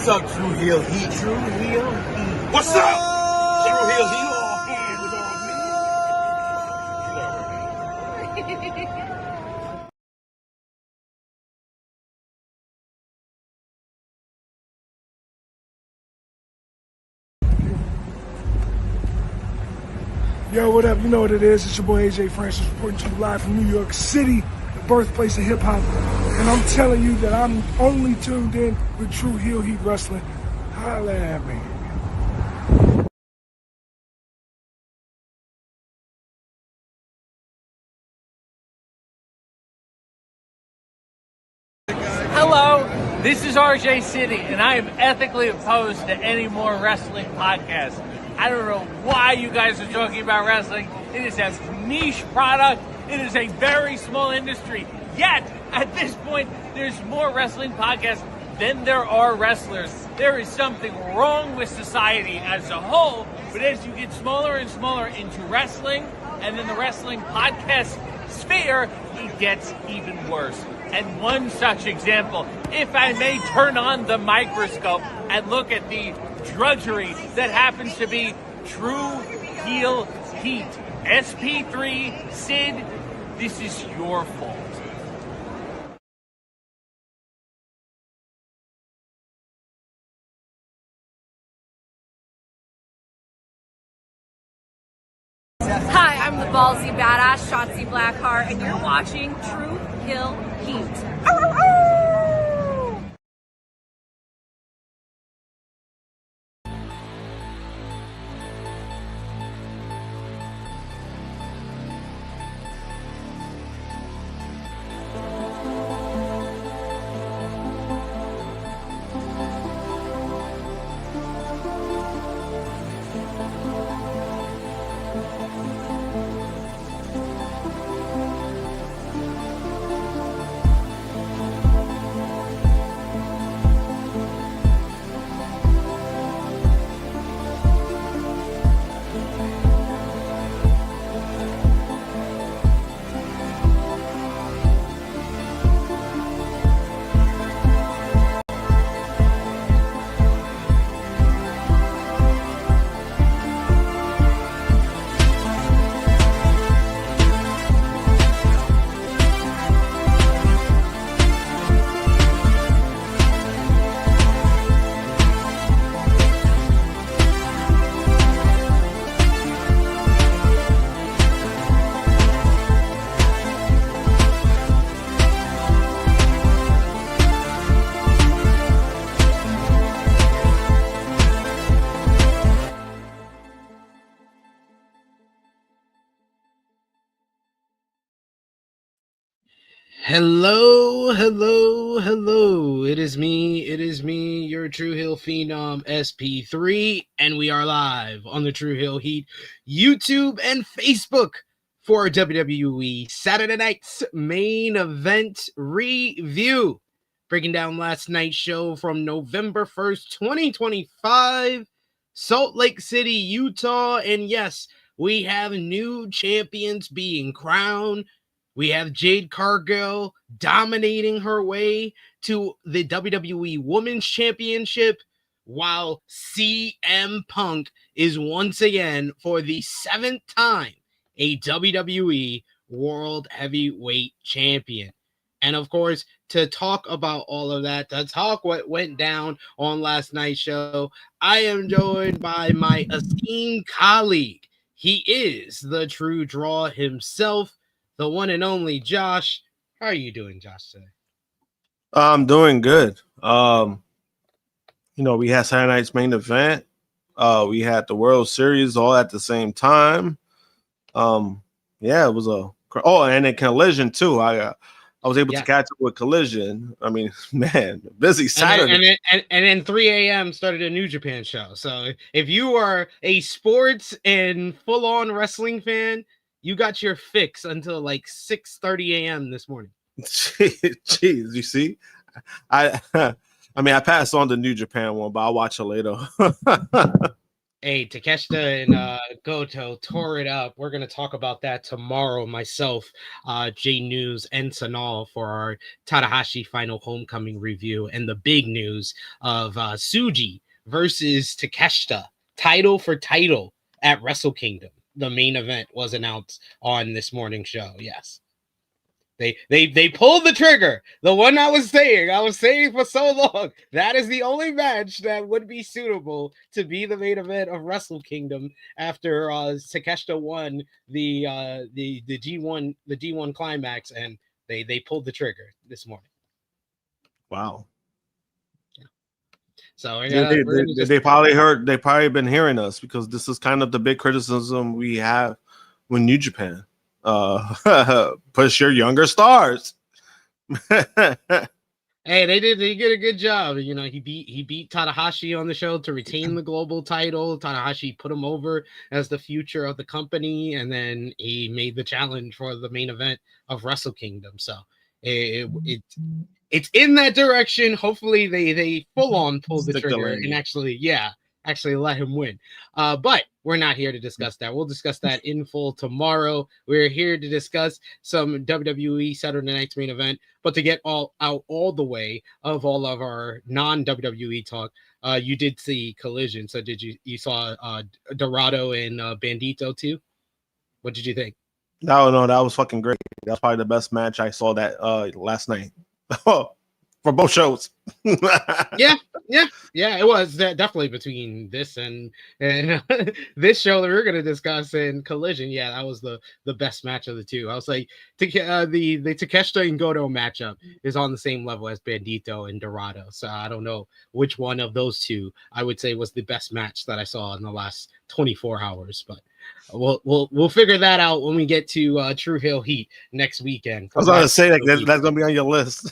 What's up, True Heel Heat? True Heel Heat. What's up? True Heel Heat. All hands on me. Yo, what up? You know what it is. It's your boy AJ Francis reporting to you live from New York City, the birthplace of hip-hop. And I'm telling you that I'm only tuned in with True Heel Heat Wrestling. Holla at me. Hello, this is RJ City, and I am ethically opposed to any more wrestling podcasts. I don't know why you guys are talking about wrestling. It is a niche product. It is a very small industry. Yet, at this point, there's more wrestling podcasts than there are wrestlers. There is something wrong with society as a whole, but as you get smaller and smaller into wrestling, and then the wrestling podcast sphere, it gets even worse. And one such example, if I may turn on the microscope and look at the drudgery that happens to be True Heel Heat. SP3, Sid, this is your fault. Hi, I'm the ballsy badass Shotzi Blackheart, and you're watching True Heel Heat. Hello. It is me, your True Heel Phenom SP3, and we are live on the True Heel Heat YouTube and Facebook for WWE Saturday Night's main event review. Breaking down last night's show from November 1st, 2025, Salt Lake City, Utah, and yes, we have new champions being crowned. We have Jade Cargill dominating her way to the WWE Women's Championship, while CM Punk is once again, for the 7th time, a WWE World Heavyweight Champion. And of course, to talk about all of that, to talk what went down on last night's show, I am joined by my esteemed colleague. He is the True Draw himself, the one and only Josh. How are you doing, Josh, today? I'm doing good. We had Saturday night's main event. We had the World Series all at the same time. It was and then Collision too. I was able to catch up with Collision. I mean, man, busy Saturday. And then 3 a.m. started a New Japan show. So if you are a sports and full-on wrestling fan, you got your fix until like 6:30 a.m. this morning. Jeez, you see? I passed on the New Japan one, but I'll watch it later. Hey, Takeshita and Goto tore it up. We're going to talk about that tomorrow. Myself, J News, and Sanal for our Tanahashi Final Homecoming review. And the big news of Tsuji versus Takeshita, title for title at Wrestle Kingdom. The main event was announced on this morning's show. Yes. They pulled the trigger. The one I was saying for so long. That is the only match that would be suitable to be the main event of Wrestle Kingdom after Takeshita won the G1 climax, and they pulled the trigger this morning. Wow. So they probably been hearing us, because this is kind of the big criticism we have with New Japan. Push your younger stars. Hey, they did a good job. You know, he beat Tanahashi on the show to retain the global title. Tanahashi put him over as the future of the company, and then he made the challenge for the main event of Wrestle Kingdom. So it's in that direction. Hopefully they full on pull the trigger and actually let him win. But we're not here to discuss that. We'll discuss that in full tomorrow. We're here to discuss some WWE Saturday Night's main event. But to get all the way of all of our non-WWE talk, you did see Collision. So you saw Dorado and Bandito too? What did you think? No, that was fucking great. That's probably the best match I saw that last night. For both shows. yeah, it was definitely between this and this show that we're going to discuss in Collision. Yeah, that was the best match of the two. I was like, the Takeshita and Goto matchup is on the same level as Bandito and Dorado. So I don't know which one of those two I would say was the best match that I saw in the last 24 hours, but we'll figure that out when we get to True Hill Heat next weekend. I was going to say that's going to be on your list.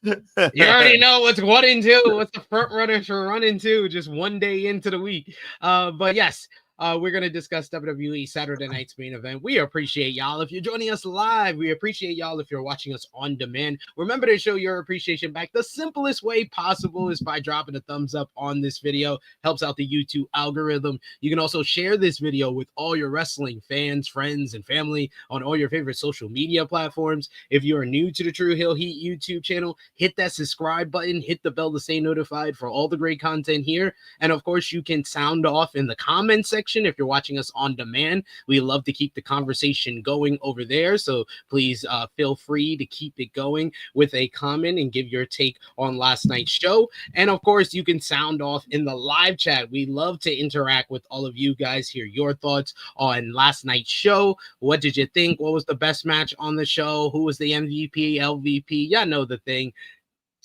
You already know what's 1 and 2. What's the front runners for 1 and 2? Just one day into the week. But yes, we're going to discuss WWE Saturday Night's main event. We appreciate y'all if you're joining us live. We appreciate y'all if you're watching us on demand. Remember to show your appreciation back. The simplest way possible is by dropping a thumbs up on this video. Helps out the YouTube algorithm. You can also share this video with all your wrestling fans, friends, and family on all your favorite social media platforms. If you are new to the True Hill Heat YouTube channel, hit that subscribe button. Hit the bell to stay notified for all the great content here. And of course, you can sound off in the comment section if you're watching us on demand. We love to keep the conversation going over there, so please feel free to keep it going with a comment and give your take on last night's show. And of course, you can sound off in the live chat. We love to interact with all of you guys, hear your thoughts on last night's show. What did you think? What was the best match on the show? Who was the MVP, LVP? Y'all know the thing.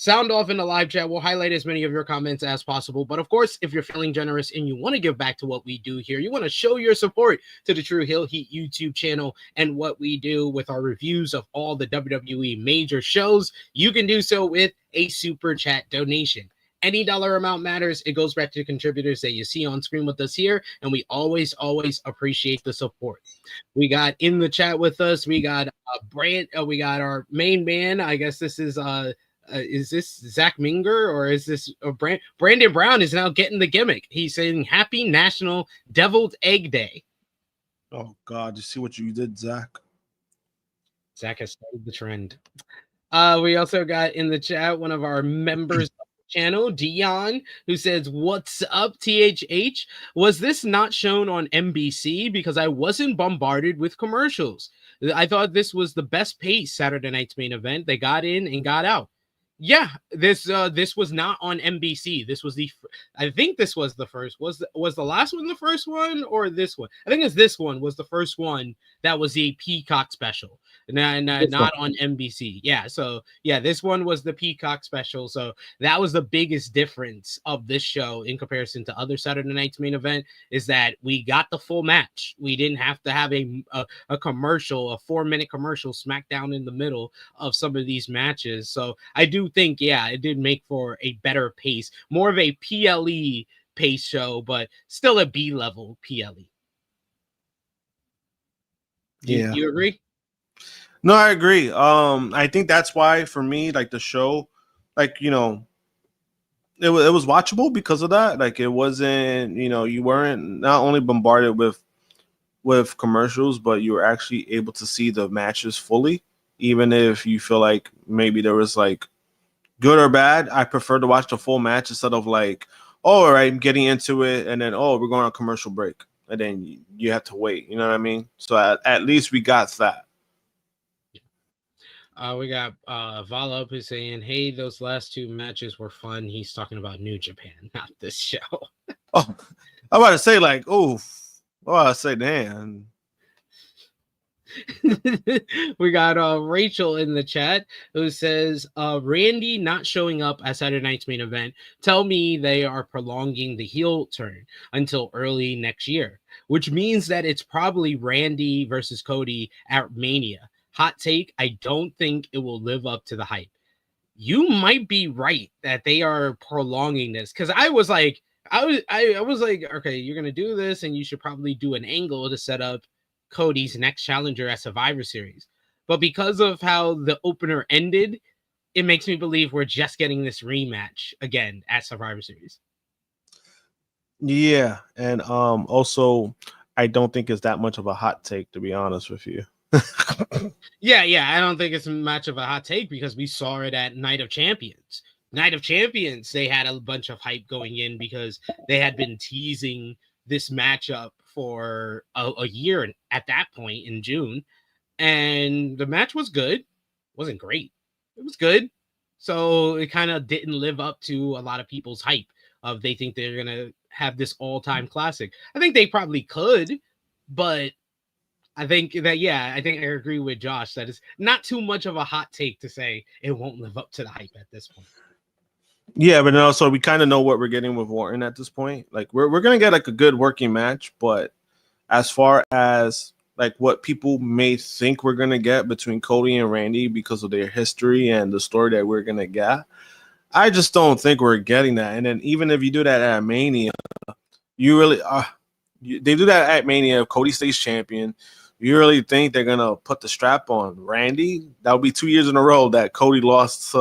Sound off in the live chat. We'll highlight as many of your comments as possible. But of course, if you're feeling generous and you want to give back to what we do here, you want to show your support to the True Hill Heat YouTube channel and what we do with our reviews of all the WWE major shows, you can do so with a super chat donation. Any dollar amount matters. It goes back to the contributors that you see on screen with us here, and we always appreciate the support. We got in the chat with us. We got we got our main man. I guess this is this Zach Minger, or is this Brandon Brown is now getting the gimmick. He's saying Happy National Deviled Egg Day. Oh God, you see what you did, Zach? Zach has started the trend. We also got in the chat one of our members of the channel, Dion, who says, "What's up, THH? Was this not shown on NBC? Because I wasn't bombarded with commercials. I thought this was the best paced Saturday night's main event. They got in and got out." Yeah, this was not on NBC. This was I think this was the first. Was the last one the first one, or this one? I think it's this one was the first one that was a Peacock special. Not on NBC. Yeah, so yeah, this one was the Peacock special. So that was the biggest difference of this show in comparison to other Saturday night's main event, is that we got the full match. We didn't have to have a commercial, a 4-minute commercial smack down in the middle of some of these matches. So I do think, yeah, it did make for a better pace, more of a PLE pace show, but still a B level PLE. Yeah, you agree? No, I agree. I think that's why for me, like the show, like, you know, it was watchable because of that. Like, it wasn't, you weren't not only bombarded with commercials, but you were actually able to see the matches fully, even if you feel like maybe there was like good or bad. I prefer to watch the full match instead of like, oh, all right, I'm getting into it, and then, oh, we're going on a commercial break, and then you have to wait. You know what I mean? So at least we got that. We got Vala who's saying, hey, those last two matches were fun. He's talking about New Japan, not this show. Oh, I'm about to say, like, oh, I say, damn. We got Rachel in the chat who says, Randy not showing up at Saturday night's main event. Tell me they are prolonging the heel turn until early next year, which means that it's probably Randy versus Cody at Mania. Hot take, I don't think it will live up to the hype. You might be right that they are prolonging this, because I was like, okay, you're gonna do this, and you should probably do an angle to set up Cody's next challenger at Survivor Series. But because of how the opener ended, it makes me believe we're just getting this rematch again at Survivor Series. Yeah, and also, I don't think it's that much of a hot take, to be honest with you. Yeah, I don't think it's much of a hot take because we saw it at Night of Champions. Night of Champions, they had a bunch of hype going in because they had been teasing this matchup for a year at that point in June, and the match was good. It wasn't great. It was good. So it kind of didn't live up to a lot of people's hype of they think they're going to have this all-time classic. I think they probably could, but I think I agree with Josh that it's not too much of a hot take to say it won't live up to the hype at this point. Yeah, but also we kind of know what we're getting with Orton at this point. Like, we're gonna get like a good working match, but as far as like what people may think we're gonna get between Cody and Randy because of their history and the story that we're gonna get, I just don't think we're getting that. And then even if you do that at Mania, you really they do that at Mania if Cody stays champion. You really think they're gonna put the strap on Randy? That would be 2 years in a row that Cody lost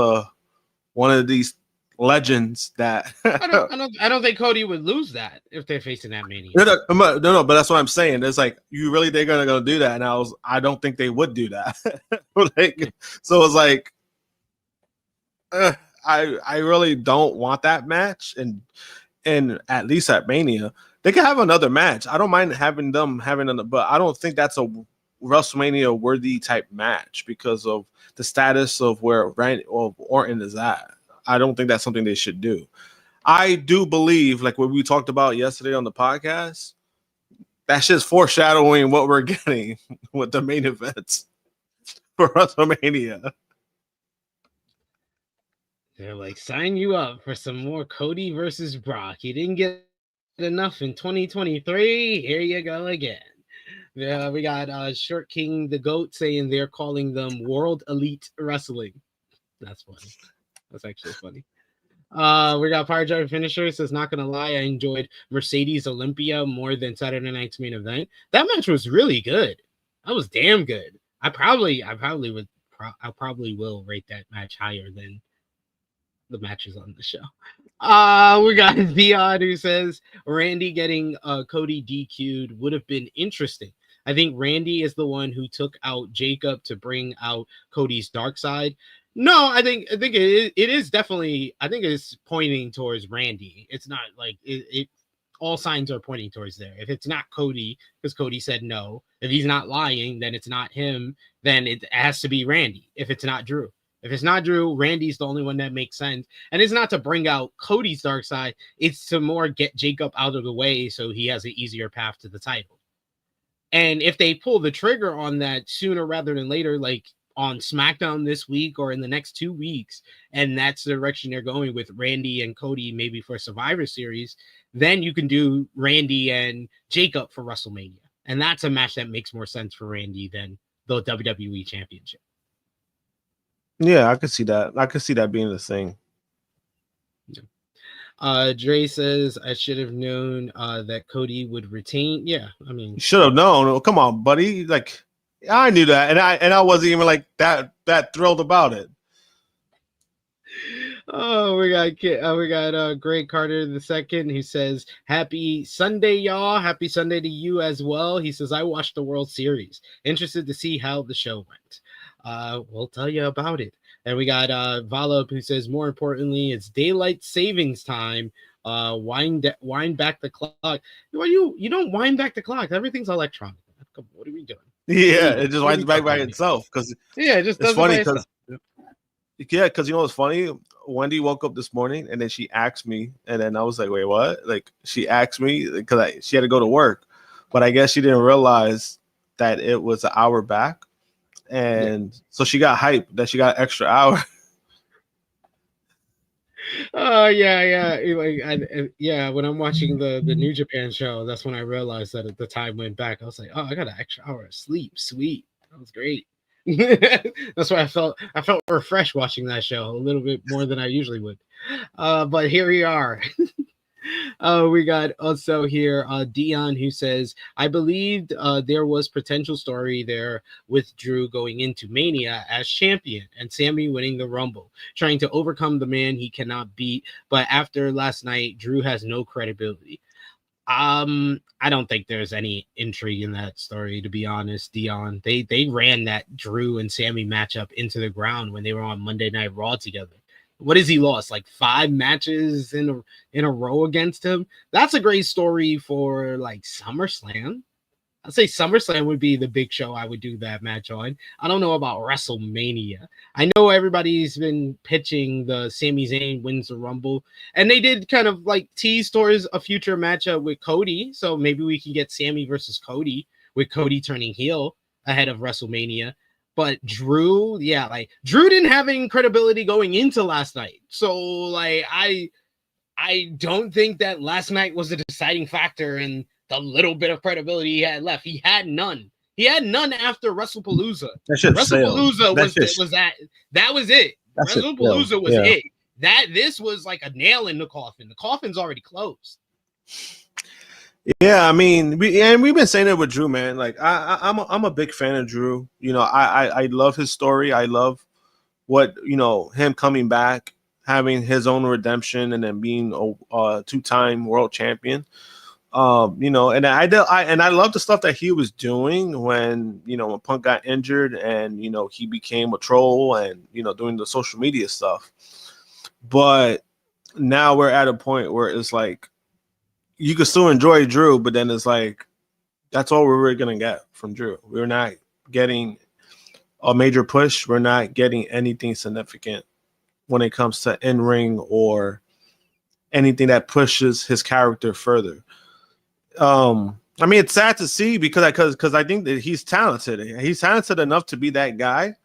one of these legends. That I don't think Cody would lose that if they're facing that Mania. No, but that's what I'm saying. It's like, you really they're gonna do that, and I don't think they would do that. So it's like, I really don't want that match, and at least at Mania. They can have another match. I don't mind having them but I don't think that's a WrestleMania worthy type match because of the status of where Orton is at. I don't think that's something they should do. I do believe, like what we talked about yesterday on the podcast, that's just foreshadowing what we're getting with the main events for WrestleMania. They're like, sign you up for some more Cody versus Brock. You didn't get enough in 2023. Here you go again. Yeah, we got Short King the Goat saying they're calling them World Elite Wrestling. That's funny. That's actually funny. We got Fire Drive Finisher says, not gonna lie, I enjoyed Mercedes Olympia more than Saturday night's main event. That match was really good. That was damn good. I probably will rate that match higher than the matches on the show. We got Viod who says Randy getting Cody DQ'd would have been interesting. I think Randy is the one who took out Jacob to bring out Cody's dark side. No, I think it is definitely, I think it's pointing towards Randy. It's not like it all signs are pointing towards there. If it's not Cody, because Cody said no, if he's not lying, then it's not him, then it has to be Randy. If it's not Drew. If it's not Drew, Randy's the only one that makes sense. And it's not to bring out Cody's dark side. It's to more get Jacob out of the way so he has an easier path to the title. And if they pull the trigger on that sooner rather than later, like on SmackDown this week or in the next 2 weeks, and that's the direction they're going with Randy and Cody maybe for Survivor Series, then you can do Randy and Jacob for WrestleMania. And that's a match that makes more sense for Randy than the WWE Championship. Yeah, I could see that. I could see that being the thing. Yeah. Dre says, I should have known that Cody would retain. Yeah, I mean, you should have known. Come on, buddy. Like, I knew that, and I wasn't even like that thrilled about it. Oh, we got Greg Carter II, who says, "Happy Sunday, y'all. Happy Sunday to you as well." He says, "I watched the World Series. Interested to see how the show went. We'll tell you about it." And we got Valop, who says, "More importantly, it's daylight savings time. Wind back the clock." Well, you don't wind back the clock. Everything's electronic. What are we doing? Yeah, it just winds back by itself because it just it's does funny it by itself. because you know what's funny? Wendy woke up this morning and then she asked me, and then I was like, "Wait, what?" Like she asked me because she had to go to work, but I guess she didn't realize that it was an hour back, and so she got hyped that she got an extra hour. Oh yeah. When I'm watching the New Japan show, that's when I realized that the time went back. I was like, "Oh, I got an extra hour of sleep. Sweet, that was great." That's why I felt refreshed watching that show a little bit more than I usually would. But here we are. We got also here Dion, who says, "I believed there was potential story there with Drew going into Mania as champion and Sammy winning the Rumble, trying to overcome the man he cannot beat. But after last night, Drew has no credibility." I don't think there's any intrigue in that story, to be honest, Dion. They ran that Drew and Sammy matchup into the ground when they were on Monday Night Raw together. What has he lost? Like 5 matches in a row against him? That's a great story for like SummerSlam. I'd say SummerSlam would be the big show I would do that match on. I don't know about WrestleMania. I know everybody's been pitching the Sami Zayn wins the Rumble, and they did kind of like tease towards a future matchup with Cody. So maybe we can get Sami versus Cody with Cody turning heel ahead of WrestleMania. But Drew, Drew didn't have any credibility going into last night. So like I don't think that last night was a deciding factor in the little bit of credibility he had left. He had none. He had none after WrestlePalooza. WrestlePalooza that was it. WrestlePalooza was it. This was like a nail in the coffin. The coffin's already closed. Yeah, I mean, we've been saying it with Drew, man. Like I'm a big fan of Drew. You know, I love his story. I love what, you know, him coming back, having his own redemption, and then being a 2-time world champion. You know, and I love the stuff that he was doing when Punk got injured, and he became a troll, and doing the social media stuff. But now we're at a point where it's like you can still enjoy Drew, but then it's like that's all we're really gonna get from Drew. We're not getting a major push. We're not getting anything significant when it comes to in-ring or anything that pushes his character further. I mean, it's sad to see because I think that he's talented. He's talented enough to be that guy,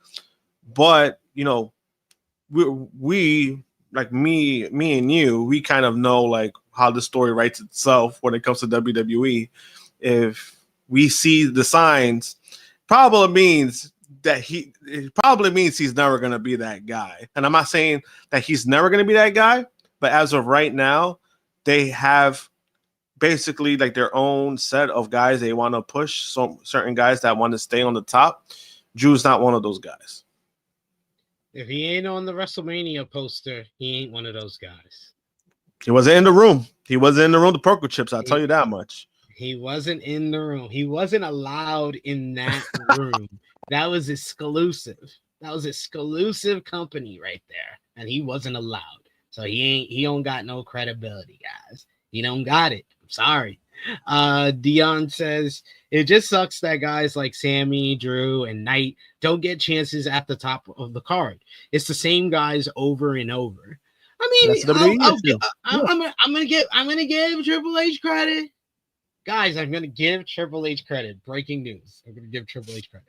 but we like me and you, we kind of know like how the story writes itself when it comes to WWE. If we see the signs, probably means he's never going to be that guy. And I'm not saying that he's never going to be that guy, but as of right now, they have basically like their own set of guys they want to push. Some certain guys that want to stay on the top. Drew's not one of those guys. If he ain't on the WrestleMania poster, he ain't one of those guys. He wasn't in the room. He wasn't in the room to poker chips. I'll tell you that much. He wasn't in the room. He wasn't allowed in that room. That was exclusive. That was exclusive company right there. And he wasn't allowed. So he don't got no credibility, guys. He don't got it. I'm sorry. Dion says, it just sucks that guys like Sammy, Drew, and Knight don't get chances at the top of the card. It's the same guys over and over. I mean, I'm gonna give Triple H credit. Guys, I'm gonna give Triple H credit. Breaking news. I'm gonna give Triple H credit.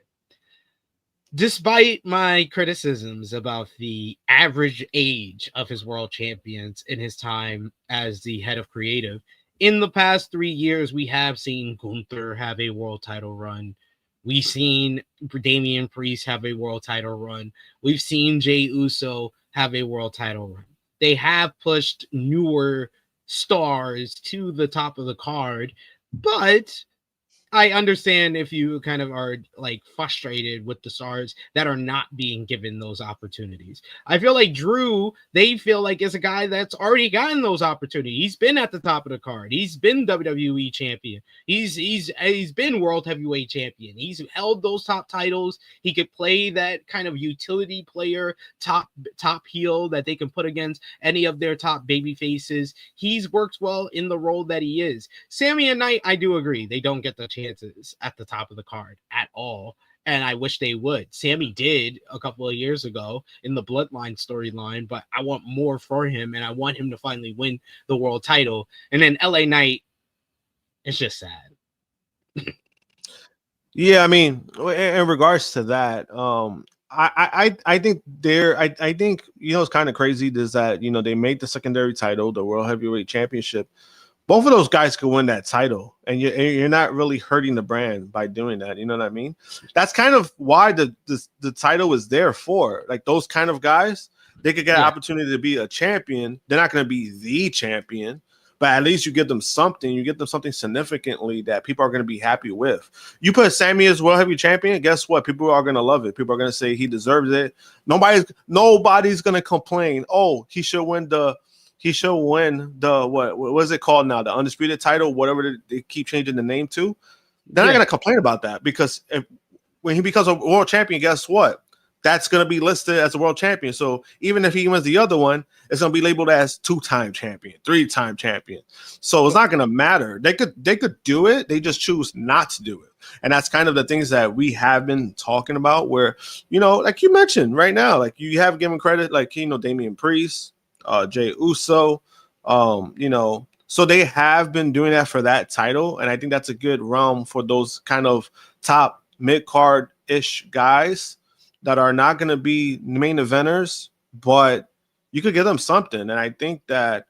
Despite my criticisms about the average age of his world champions in his time as the head of creative, in the past 3 years, we have seen Gunther have a world title run. We've seen Damian Priest have a world title run. We've seen Jey Uso have a world title run. They have pushed newer stars to the top of the card, but I understand if you kind of are like frustrated with the stars that are not being given those opportunities. I feel like Drew, they feel like is a guy that's already gotten those opportunities. He's been at the top of the card. He's been WWE champion. He's been world heavyweight champion. He's held those top titles. He could play that kind of utility player, top heel that they can put against any of their top baby faces. He's worked well in the role that he is. Sammy and Knight, I do agree. They don't get the chances at the top of the card at all. And I wish they would. Sammy did a couple of years ago in the Bloodline storyline, but I want more for him, and I want him to finally win the world title. And then LA Knight, it's just sad. Yeah, I mean, in regards to that, I think I think it's kind of crazy is that they made the secondary title, the World Heavyweight Championship. Both of those guys could win that title, and you're not really hurting the brand by doing that. You know what I mean? That's kind of why the title is there for. Like those kind of guys, they could get an opportunity to be a champion. They're not going to be the champion, but at least you give them something. You give them something significantly that people are going to be happy with. You put Sammy as World Heavyweight Champion, guess what? People are going to love it. People are going to say he deserves it. Nobody's going to complain. Oh, he should win the what is it called now? The undisputed title, whatever they keep changing the name to. They're not going to complain about that because when he becomes a world champion, guess what? That's going to be listed as a world champion. So even if he wins the other one, it's going to be labeled as 2-time champion, 3-time champion. So it's not going to matter. They could do it. They just choose not to do it. And that's kind of the things that we have been talking about where, like you mentioned right now, like you have given credit, like, Damian Priest, Jey Uso, so they have been doing that for that title, and I think that's a good realm for those kind of top mid-card ish guys that are not going to be main eventers, but you could give them something. And I think that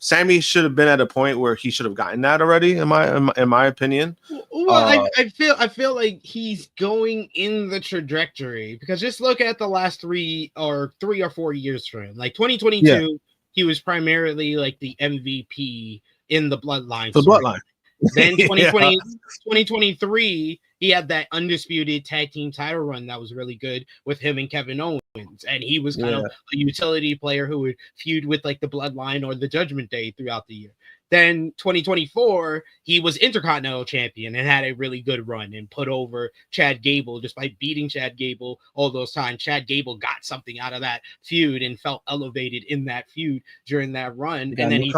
Sammy should have been at a point where he should have gotten that already, in my opinion. Well, I feel like he's going in the trajectory because just look at the last 3 or 4 years for him. Like 2022, he was primarily like the MVP in the Bloodline. The Bloodline. Then 2023, he had that undisputed tag team title run that was really good with him and Kevin Owens. And he was kind of a utility player who would feud with like the Bloodline or the Judgment Day throughout the year. Then 2024, he was Intercontinental Champion and had a really good run and put over Chad Gable just by beating Chad Gable all those times. Chad Gable got something out of that feud and felt elevated in that feud during that run. And then he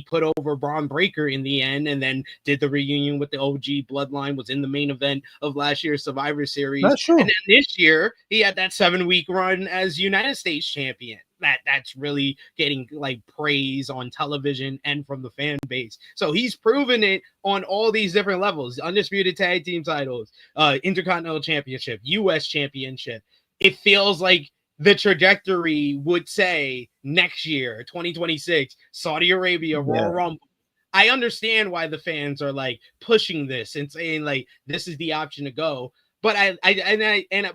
put over Braun Breaker in the end, and then did the reunion with the OG Bloodline, was in the main event of last year's Survivor Series. That's true. And then this year, he had that 7-week run as United States Champion. That's really getting like praise on television and from the fan base. So he's proven it on all these different levels: undisputed tag team titles, Intercontinental Championship, US Championship. It feels like the trajectory would say next year, 2026, Saudi Arabia, Royal Rumble. I understand why the fans are like pushing this and saying like this is the option to go. But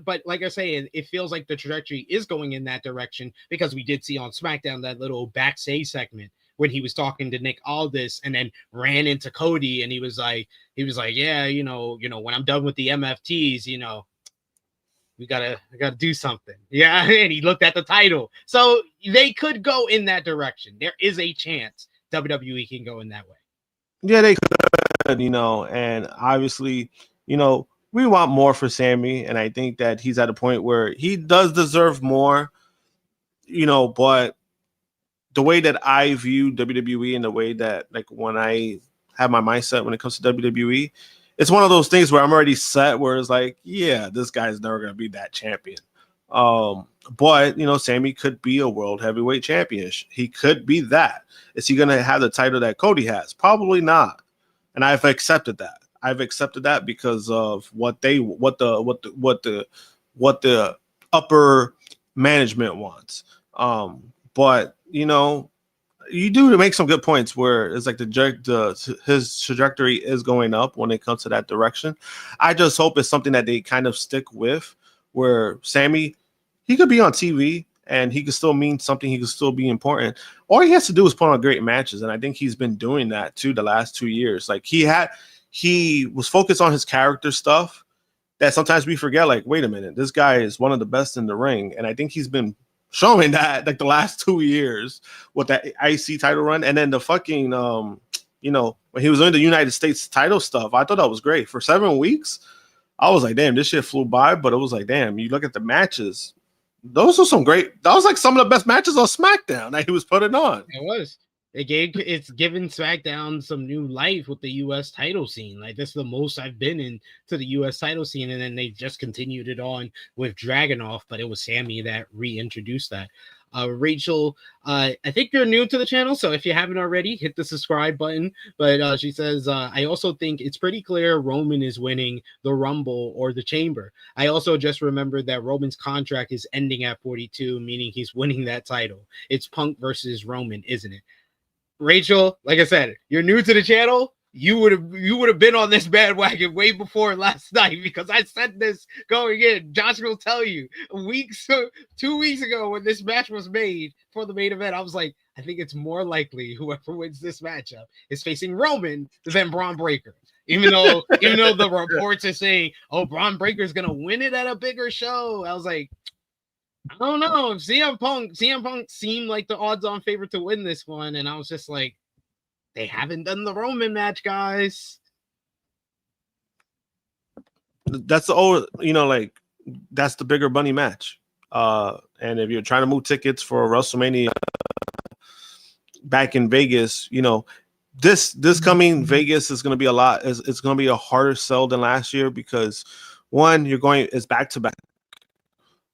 but like I say, it feels like the trajectory is going in that direction because we did see on SmackDown that little backstage segment when he was talking to Nick Aldis and then ran into Cody, and he was like, yeah, when I'm done with the MFTs, we gotta do something. Yeah, and he looked at the title, so they could go in that direction. There is a chance WWE can go in that way. Yeah, they could, and obviously, we want more for Sammy, and I think that he's at a point where he does deserve more, but the way that I view WWE and the way that, like, when I have my mindset when it comes to WWE, it's one of those things where I'm already set where it's like, yeah, this guy's never going to be that champion. But, Sammy could be a world heavyweight champion. He could be that. Is he going to have the title that Cody has? Probably not. And I've accepted that. Because of what the upper management wants. But you do make some good points where it's like his trajectory is going up when it comes to that direction. I just hope it's something that they kind of stick with, where Sammy, he could be on TV and he could still mean something. He could still be important. All he has to do is put on great matches, and I think he's been doing that too the last 2 years. Like he was focused on his character stuff that sometimes we forget. Like, wait a minute, this guy is one of the best in the ring, and I think he's been showing that like the last 2 years with that IC title run, and then the fucking when he was doing the United States title stuff. I thought that was great for 7 weeks. I was like, damn, this shit flew by, but it was like, damn, you look at the matches. Those were some great. That was like some of the best matches on SmackDown that he was putting on. It was. It's given SmackDown some new life with the U.S. title scene. Like, that's the most I've been in to the U.S. title scene, and then they just continued it on with Dragunov, but it was Sammy that reintroduced that. Rachel, I think you're new to the channel, so if you haven't already, hit the subscribe button. But she says, I also think it's pretty clear Roman is winning the Rumble or the Chamber. I also just remembered that Roman's contract is ending at 42, meaning he's winning that title. It's Punk versus Roman, isn't it? Rachel, like I said, you're new to the channel. You would have been on this bandwagon way before last night, because I said this going in. Josh will tell you 2 weeks ago when this match was made for the main event, I was like, I think it's more likely whoever wins this matchup is facing Roman than Braun Breaker. Even though the reports are saying, oh, Braun Breaker's gonna win it at a bigger show. I was like, I don't know. CM Punk seemed like the odds-on favorite to win this one, and I was just like, they haven't done the Roman match, guys. That's the old, like, that's the bigger money match. And if you're trying to move tickets for WrestleMania back in Vegas, this coming Vegas is going to be it's going to be a harder sell than last year, because one, it's back to back.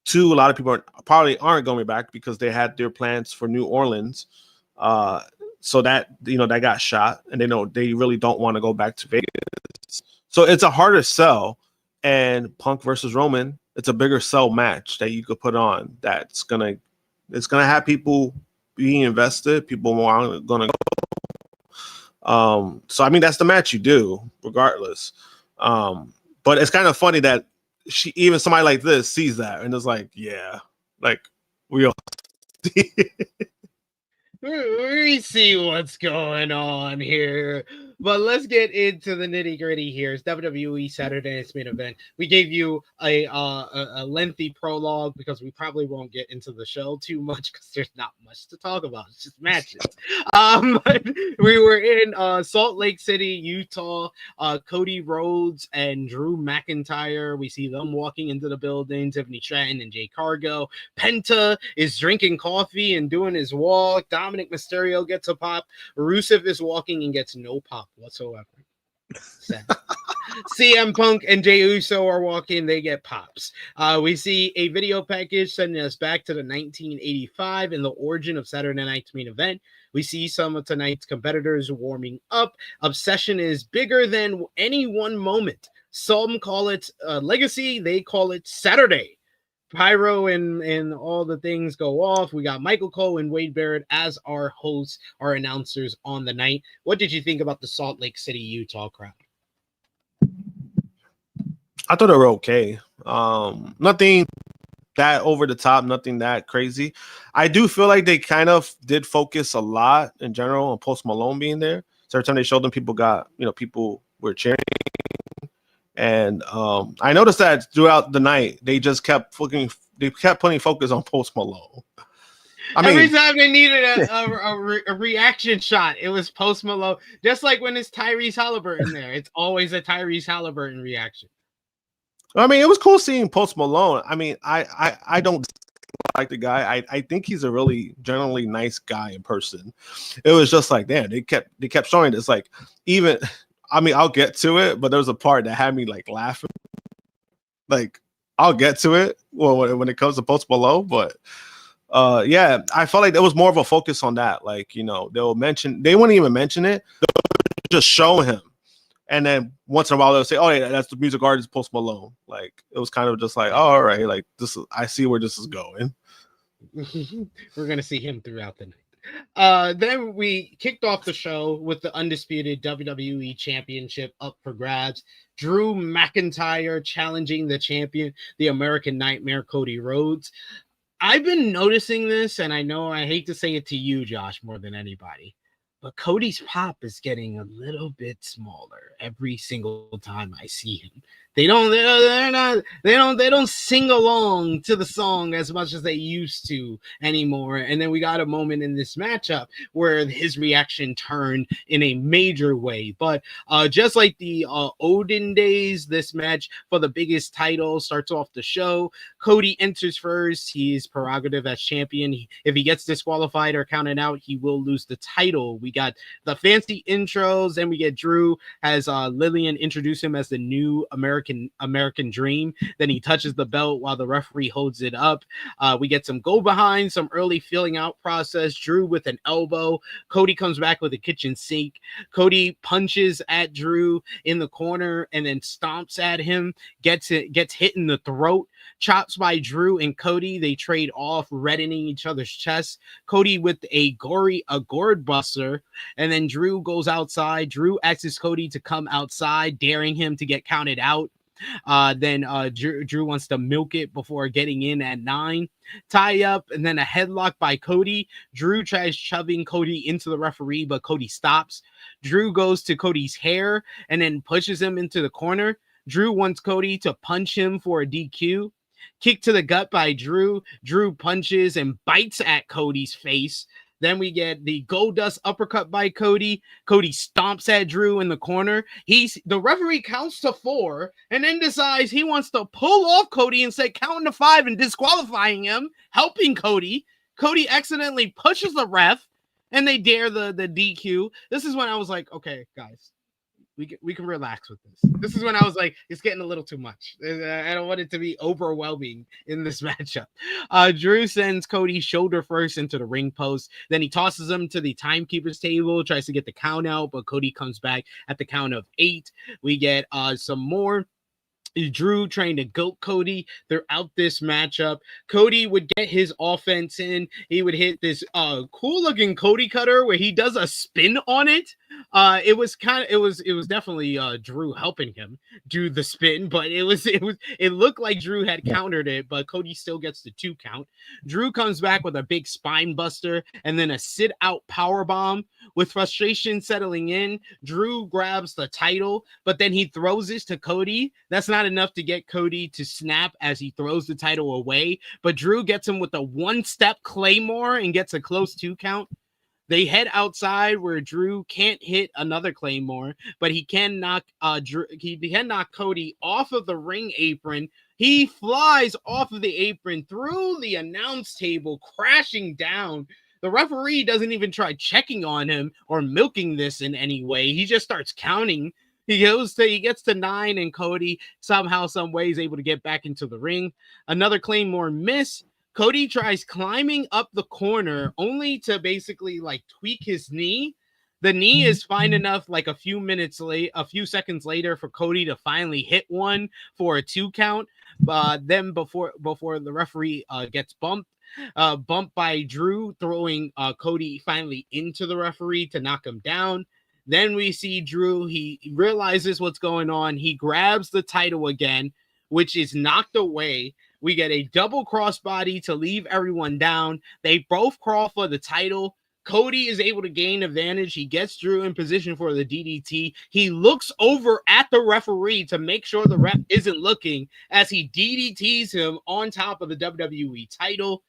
Two, a lot of people probably aren't going back because they had their plans for New Orleans. So that, that got shot, and they really don't want to go back to Vegas. So it's a harder sell, and Punk versus Roman, it's a bigger sell match that you could put on. It's gonna have people being invested. People gonna go. So I mean, that's the match you do regardless. But it's kind of funny that even somebody like this sees that and is like, yeah, like we all. We see what's going on here, but let's get into the nitty gritty here. It's WWE Saturday Night's Main Event. We gave you a lengthy prologue because we probably won't get into the show too much because there's not much to talk about. It's just matches. But we were in Salt Lake City, Utah. Cody Rhodes and Drew McIntyre. We see them walking into the building. Tiffany, Stratton, and Jade Cargill. Penta is drinking coffee and doing his walk. Dominik, Mysterio gets a pop. Rusev is walking and gets no pop whatsoever. CM Punk and Jey Uso are walking. They get pops. We see a video package sending us back to the 1985 and the origin of Saturday Night's Main Event. We see some of tonight's competitors warming up. Obsession is bigger than any one moment. Some call it legacy. They call it Saturday. Pyro and all the things go off. We got Michael Cole and Wade Barrett as our hosts, our announcers on the night. What did you think about the Salt Lake City, Utah crowd? I thought they were okay. Nothing that over the top, nothing that crazy. I do feel like they kind of did focus a lot in general on Post Malone being there. So every time they showed them, people were cheering. And I noticed that throughout the night, they just kept putting focus on Post Malone. Every time they needed a reaction shot, it was Post Malone. Just like when it's Tyrese Halliburton there, it's always a Tyrese Halliburton reaction. I mean, it was cool seeing Post Malone. I mean, I don't like the guy. I think he's a really generally nice guy in person. It was just like, damn, they kept showing this. Like, even, I mean, I'll get to it, but there was a part that had me like laughing. Like, I'll get to it when it comes to Post Malone, but yeah, I felt like there was more of a focus on that. Like, they wouldn't even mention it. They'll just show him. And then once in a while they'll say, "Oh, yeah, that's the music artist Post Malone." Like, it was kind of just like, "Oh, all right, like I see where this is going." We're gonna see him throughout the night. Then we kicked off the show with the undisputed WWE Championship up for grabs. Drew McIntyre challenging the champion, the American Nightmare, Cody Rhodes. I've been noticing this, and I know I hate to say it to you, Josh, more than anybody, but Cody's pop is getting a little bit smaller every single time I see him. They don't sing along to the song as much as they used to anymore. And then we got a moment in this matchup where his reaction turned in a major way. But just like the olden days, this match for the biggest title starts off the show. Cody enters first. He's prerogative as champion. If he gets disqualified or counted out, he will lose the title. We got the fancy intros, and we get Drew as Lillian introduce him as the new American Dream. Then he touches the belt while the referee holds it up. We get some go behind, some early feeling out process. Drew with an elbow. Cody comes back with a kitchen sink. Cody punches at Drew in the corner and then stomps at him. Gets hit in the throat. Chops by Drew and Cody. They trade off, reddening each other's chests. Cody with a gourd buster, and then Drew goes outside. Drew asks Cody to come outside, daring him to get counted out. Then Drew wants to milk it before getting in at 9. Tie up, and then a headlock by Cody. Drew tries shoving Cody into the referee, but Cody stops. Drew goes to Cody's hair and then pushes him into the corner. Drew wants Cody to punch him for a DQ. Kick to the gut by Drew. Drew punches and bites at Cody's face. Then we get the Goldust uppercut by Cody. Cody stomps at Drew in the corner. The referee counts to 4 and then decides he wants to pull off Cody and say counting to 5 and disqualifying him, helping Cody. Cody accidentally pushes the ref and they dare the DQ. This is when I was like, okay, guys, we can relax with this. This is when I was like, it's getting a little too much. I don't want it to be overwhelming in this matchup. Drew sends Cody shoulder first into the ring post. Then he tosses him to the timekeeper's table, tries to get the count out, but Cody comes back at the count of 8. We get some more Drew trying to goat Cody throughout this matchup. Cody would get his offense in. He would hit this cool looking Cody cutter where he does a spin on it. It was definitely Drew helping him do the spin, but it looked like Drew had countered it, but Cody still gets the 2 count. Drew comes back with a big spine buster and then a sit out power bomb. With frustration settling in, Drew grabs the title, but then he throws this to Cody. That's not enough to get Cody to snap as he throws the title away, but Drew gets him with a 1-step Claymore and gets a close 2 count. They head outside where Drew can't hit another Claymore, but he can knock Cody off of the ring apron. He flies off of the apron through the announce table, crashing down. The referee doesn't even try checking on him or milking this in any way. He just starts counting. He gets to 9, and Cody somehow, some way is able to get back into the ring. Another Claymore miss. Cody tries climbing up the corner only to basically like tweak his knee. The knee is fine enough like a few seconds later for Cody to finally hit one for a 2 count. Then before the referee gets bumped by Drew, throwing Cody finally into the referee to knock him down. Then we see Drew. He realizes what's going on. He grabs the title again, which is knocked away. We get a double crossbody to leave everyone down. They both crawl for the title. Cody is able to gain advantage. He gets Drew in position for the DDT. He looks over at the referee to make sure the ref isn't looking as he DDTs him on top of the WWE title.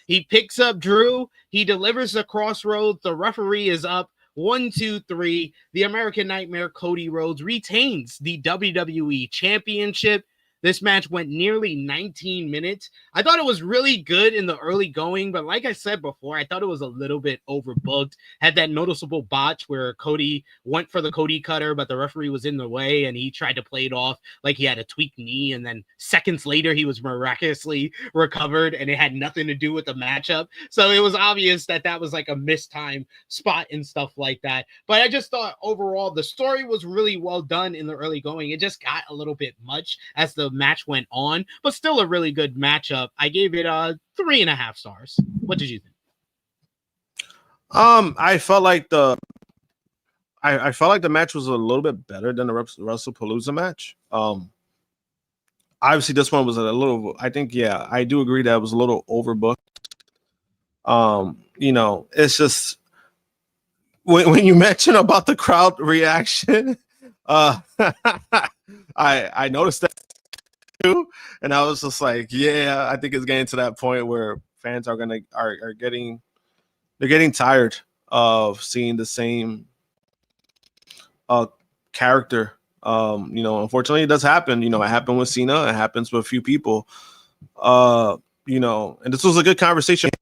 He picks up Drew. He delivers the crossroads. The referee is up. 1, 2, 3. The American Nightmare, Cody Rhodes, retains the WWE Championship. This match went nearly 19 minutes. I thought it was really good in the early going, but like I said before, I thought it was a little bit overbooked. Had that noticeable botch where Cody went for the Cody cutter, but the referee was in the way, and he tried to play it off like he had a tweaked knee, and then seconds later, he was miraculously recovered, and it had nothing to do with the matchup. So it was obvious that that was like a mistimed spot and stuff like that. But I just thought overall, the story was really well done in the early going. It just got a little bit much as the match went on, but still a really good matchup. I gave it 3.5 stars. What did you think? I felt like the match was a little bit better than the WrestlePalooza match. obviously this one was a little. I think I do agree that it was a little overbooked. It's just when you mention about the crowd reaction, I noticed that too, and I was just like, yeah, I think it's getting to that point where fans are getting tired of seeing the same character. Unfortunately, it does happen. It happened with Cena. It happens with a few people. And this was a good conversation I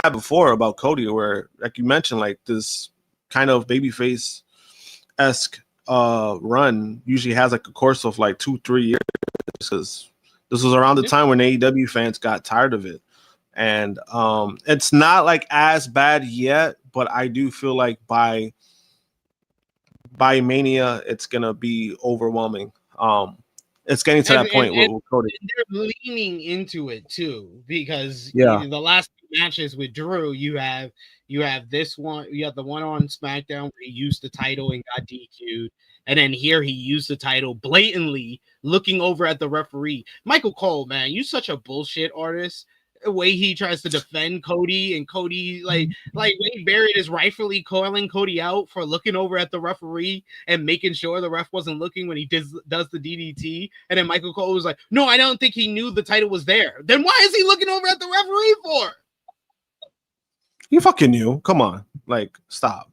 had before about Cody, where, like you mentioned, like this kind of babyface-esque run usually has like a course of like 2-3 years, because this was around the time when AEW fans got tired of it. And it's not like as bad yet, but I do feel like by Mania, it's gonna be overwhelming. It's getting to that point with Cody. They're leaning into it too, because the last matches with Drew, you have this one, you have the one on SmackDown where he used the title and got DQ'd, and then here he used the title blatantly, looking over at the referee. Michael Cole, man, you such a bullshit artist. The way he tries to defend Cody, and Cody like Wade Barrett is rightfully calling Cody out for looking over at the referee and making sure the ref wasn't looking when he does the DDT. And then Michael Cole was like, no, I don't think he knew the title was there. Then why is he looking over at the referee for? You fucking knew. Come on, like stop.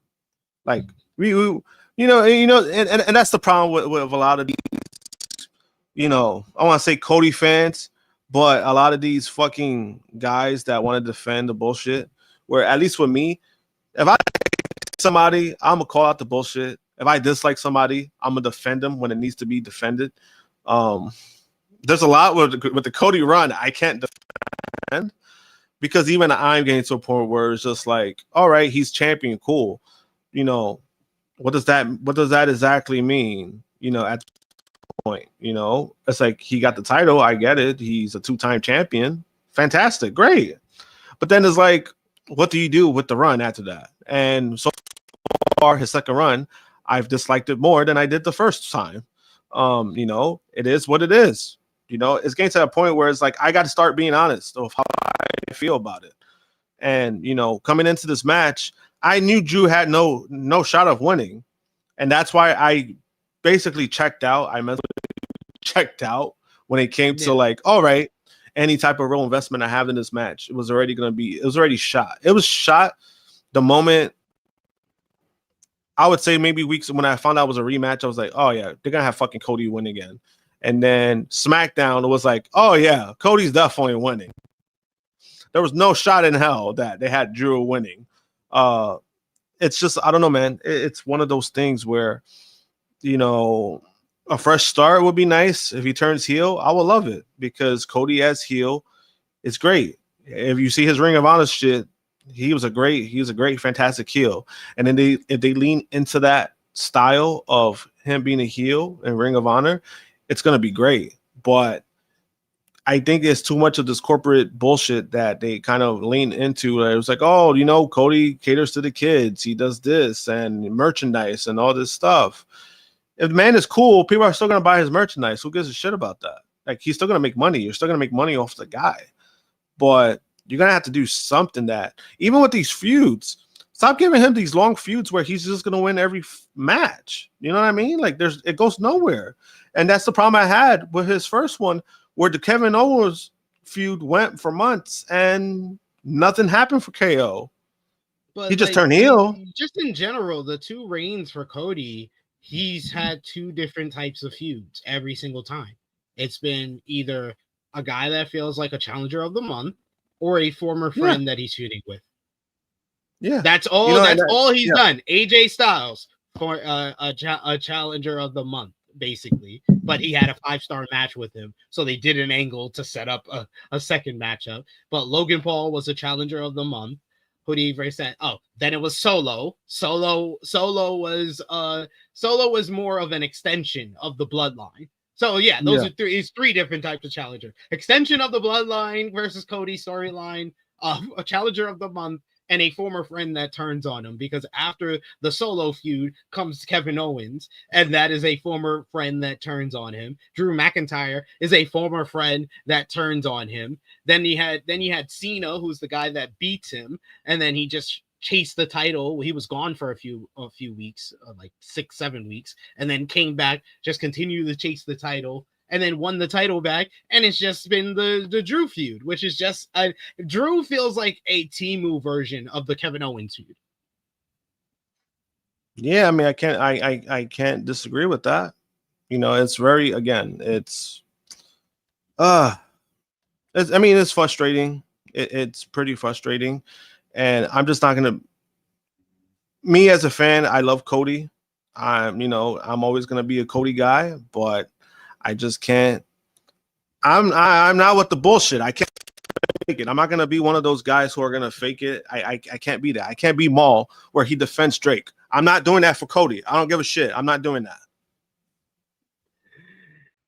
Like and that's the problem with a lot of these. I want to say Cody fans. But a lot of these fucking guys that want to defend the bullshit, where at least with me, if I like somebody, I'm going to call out the bullshit. If I dislike somebody, I'm going to defend them when it needs to be defended. There's a lot with the Cody run I can't defend, because even I'm getting to a point where it's just like, all right, he's champion, cool. What does that exactly mean? At point, it's like he got the title, I get it, he's a 2-time champion, fantastic, great, but then it's like, what do you do with the run after that? And so far, his second run, I've disliked it more than I did the first time. It is what it is. It's getting to that point where it's like I got to start being honest of how I feel about it. And coming into this match, I knew Drew had no shot of winning, and that's why I basically checked out. I mentally checked out when it came to like, all right, any type of real investment I have in this match, it was already shot. It was shot the moment, I would say maybe weeks when I found out it was a rematch. I was like, oh yeah, they're gonna have fucking Cody win again. And then SmackDown, it was like, oh yeah, Cody's definitely winning. There was no shot in hell that they had Drew winning. It's just, I don't know, man. It's one of those things where, a fresh start would be nice. If he turns heel, I would love it, because Cody as heel is great. If you see his Ring of Honor shit, he was a great, fantastic heel. And then if they lean into that style of him being a heel in Ring of Honor, it's going to be great. But I think it's too much of this corporate bullshit that they kind of lean into. It was like, oh, Cody caters to the kids. He does this and merchandise and all this stuff. If the man is cool, people are still going to buy his merchandise. Who gives a shit about that? Like, he's still going to make money. You're still going to make money off the guy. But you're going to have to do something that, even with these feuds, stop giving him these long feuds where he's just going to win every match. You know what I mean? Like, it goes nowhere. And that's the problem I had with his first one, where the Kevin Owens feud went for months and nothing happened for KO. But he just turned heel. Just in general, the 2 reigns for Cody, he's had 2 different types of feuds every single time. It's been either a guy that feels like a challenger of the month or a former friend that he's feuding with. Yeah, that's all. That's all he's done. AJ Styles for a challenger of the month, basically, but he had a 5-star match with him, so they did an angle to set up a second matchup. But Logan Paul was a challenger of the month. Who did he present? Oh, then it was Solo. Solo was more of an extension of the bloodline. So yeah, those are 3 different types of challenger. Extension of the bloodline versus Cody storyline, a challenger of the month, and a former friend that turns on him, because after the Solo feud comes Kevin Owens, and that is a former friend that turns on him. Drew McIntyre is a former friend that turns on him. Then you had Cena, who's the guy that beats him, and then he just chased the title. He was gone for a few weeks, like 6-7 weeks, and then came back, just continued to chase the title, and then won the title back. And it's just been the Drew feud, which is just Drew feels like a Temu version of the Kevin Owens feud. Yeah, I mean, I can't disagree with that. You know, it's very, again, it's frustrating. It's pretty frustrating. And I'm just not going to, me as a fan, I love Cody. I'm always going to be a Cody guy, but I just can't. I'm not with the bullshit. I can't fake it. I'm not gonna be one of those guys who are gonna fake it. I can't be that. I can't be Maul where he defends Drake. I'm not doing that for Cody. I don't give a shit. I'm not doing that.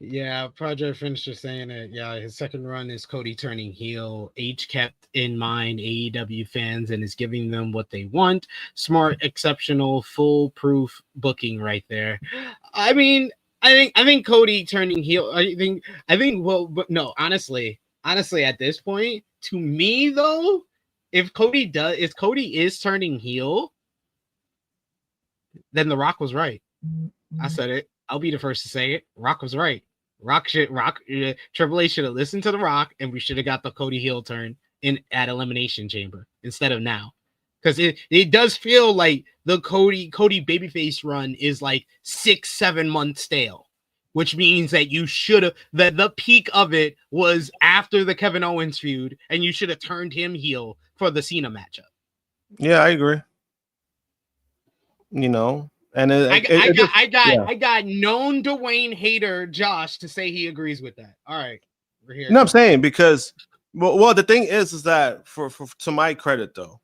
Yeah, Project Finisher saying it. Yeah, his second run is Cody turning heel. H kept in mind AEW fans and is giving them what they want. Smart, exceptional, foolproof booking right there. I mean, I think Cody turning heel. I think well, but no, honestly, at this point, to me though, if Cody is turning heel, then The Rock was right. I said it. I'll be the first to say it. Rock was right. Triple H should have listened to The Rock, and we should have got the Cody heel turn at Elimination Chamber instead of now. Because it does feel like the Cody babyface run is like 6-7 months stale, which means that the peak of it was after the Kevin Owens feud, and you should have turned him heel for the Cena matchup. Yeah, I agree. You know, and I got known Dwayne hater Josh to say he agrees with that. All right, we're here. No, I'm saying because well, the thing is that for to my credit though,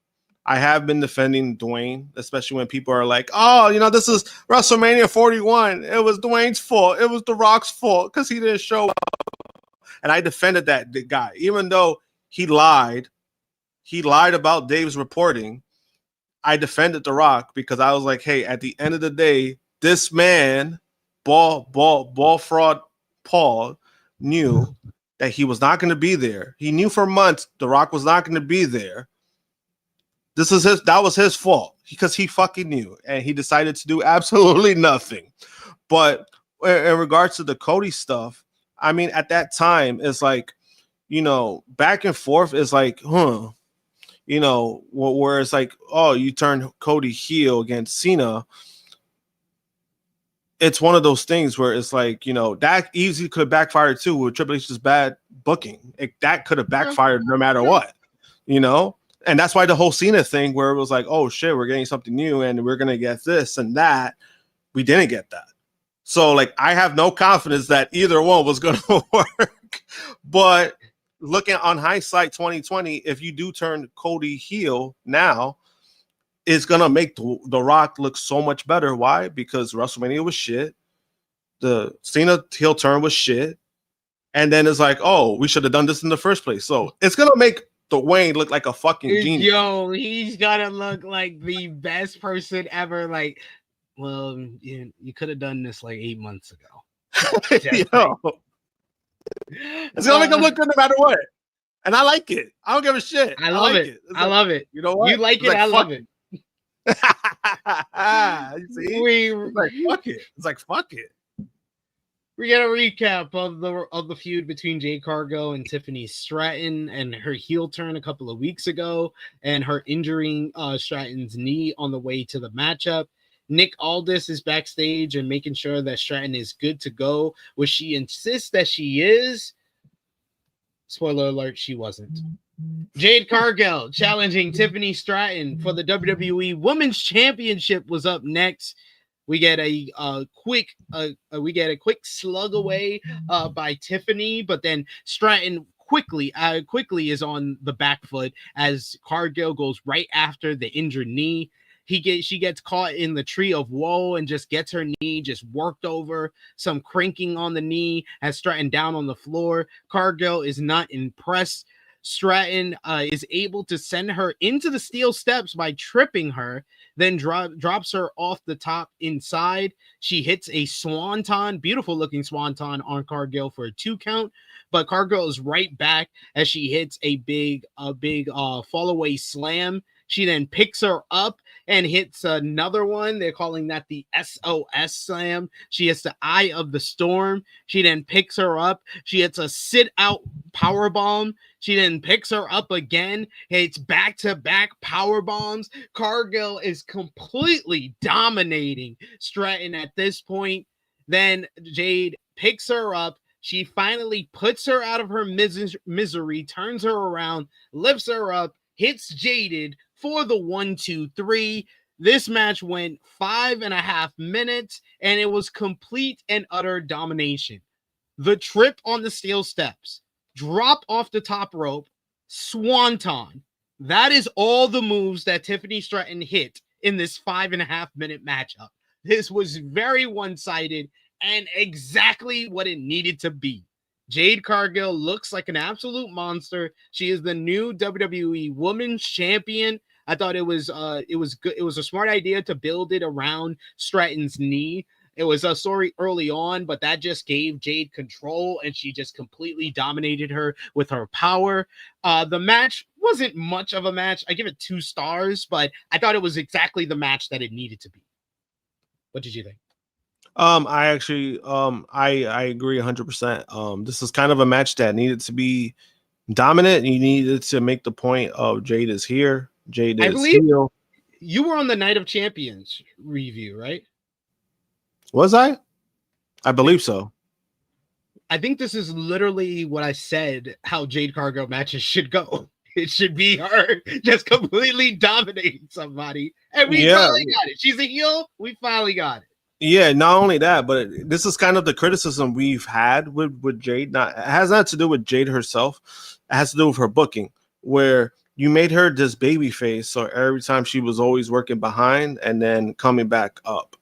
I have been defending Dwayne, especially when people are like, oh, this is WrestleMania 41. It was Dwayne's fault. It was The Rock's fault because he didn't show up. And I defended that guy, even though he lied. He lied about Dave's reporting. I defended The Rock because I was like, hey, at the end of the day, this man, ball fraud Paul, knew that he was not going to be there. He knew for months The Rock was not going to be there. That was his fault because he fucking knew, and he decided to do absolutely nothing. But in regards to the Cody stuff, I mean, at that time, it's like, back and forth is like, where it's like, oh, you turn Cody heel against Cena. It's one of those things where it's like, that easily could backfire too with Triple H's bad booking. That could have backfired no matter what, And that's why the whole Cena thing where it was like, oh shit, we're getting something new and we're going to get this and that. We didn't get that. So like, I have no confidence that either one was going to work. But looking on hindsight 2020, if you do turn Cody heel now, it's going to make the Rock look so much better. Why? Because WrestleMania was shit. The Cena heel turn was shit. And then it's like, oh, we should have done this in the first place. So it's going to make Dwayne look like a fucking genius. Yo, he's gonna look like the best person ever. Like, well, you could have done this like 8 months ago. Yo. It's gonna make him look good no matter what. And I like it. I don't give a shit. I love it. I love it. You know what? You like it, I love it. You see? It's like, fuck it. It's like, fuck it. We get a recap of the feud between Jade Cargill and Tiffany Stratton and her heel turn a couple of weeks ago and her injuring Stratton's knee on the way to the matchup. Nick Aldis is backstage and making sure that Stratton is good to go, which she insists that she is. Spoiler alert, she wasn't. Jade Cargill challenging Tiffany Stratton for the WWE Women's Championship was up next. We get a quick slug away by Tiffany, but then Stratton quickly is on the back foot as Cargill goes right after the injured knee. She gets caught in the tree of woe and just gets her knee just worked over. Some cranking on the knee has Stratton down on the floor. Cargill is not impressed. Stratton is able to send her into the steel steps by tripping her, then drops her off the top inside. She hits a swanton, beautiful looking swanton on Cargill for a 2 count, but Cargill is right back as she hits a big fall away slam. She then picks her up and hits another one. They're calling that the SOS slam. She hits the Eye of the Storm. She then picks her up. She hits a sit out power bomb. She then picks her up again. Hits back-to-back power bombs. Cargill is completely dominating Stratton at this point. Then Jade picks her up. She finally puts her out of her misery, turns her around, lifts her up, hits Jaded for the 1-2-3. This match went 5.5 minutes, and it was complete and utter domination. The trip on the steel steps, drop off the top rope, swanton. That is all the moves that Tiffany Stratton hit in this 5.5 minute matchup. This was very one-sided and exactly what it needed to be. Jade Cargill looks like an absolute monster. She is the new WWE Women's Champion. I thought it was good. It was a smart idea to build it around Stratton's knee. It was a story early on, but that just gave Jade control, and she just completely dominated her with her power. The match wasn't much of a match. I give it 2 stars, but I thought it was exactly the match that it needed to be. What did you think? I actually, I agree 100%. This is kind of a match that needed to be dominant. You needed to make the point of Jade is here. Jade is heel. You were on the Night of Champions review, right? Was I? I believe so. I think this is literally what I said how Jade Cargill matches should go. It should be her just completely dominating somebody. And we finally got it. She's a heel. We finally got it. Yeah, not only that, but this is kind of the criticism we've had with Jade. It has nothing to do with Jade herself. It has to do with her booking, where you made her this baby face. So every time she was always working behind and then coming back up.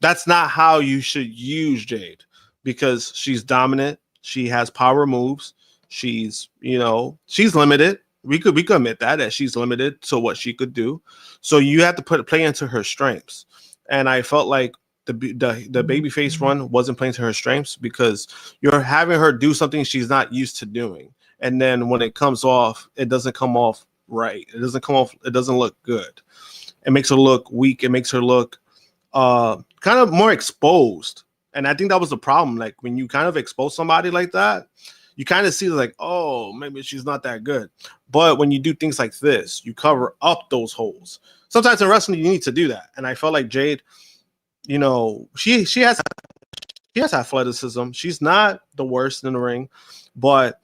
That's not how you should use Jade, because she's dominant. She has power moves. She's limited. We could admit that she's limited to what she could do. So you have to play into her strengths. And I felt like the babyface run wasn't playing to her strengths, because you're having her do something she's not used to doing. And then when it comes off, it doesn't come off right. It doesn't come off. It doesn't look good. It makes her look weak. It makes her look kind of more exposed. And I think that was the problem. Like, when you kind of expose somebody like that, you kind of see like, oh, maybe she's not that good. But when you do things like this, you cover up those holes. Sometimes in wrestling, you need to do that. And I felt like Jade, she has athleticism. She's not the worst in the ring, but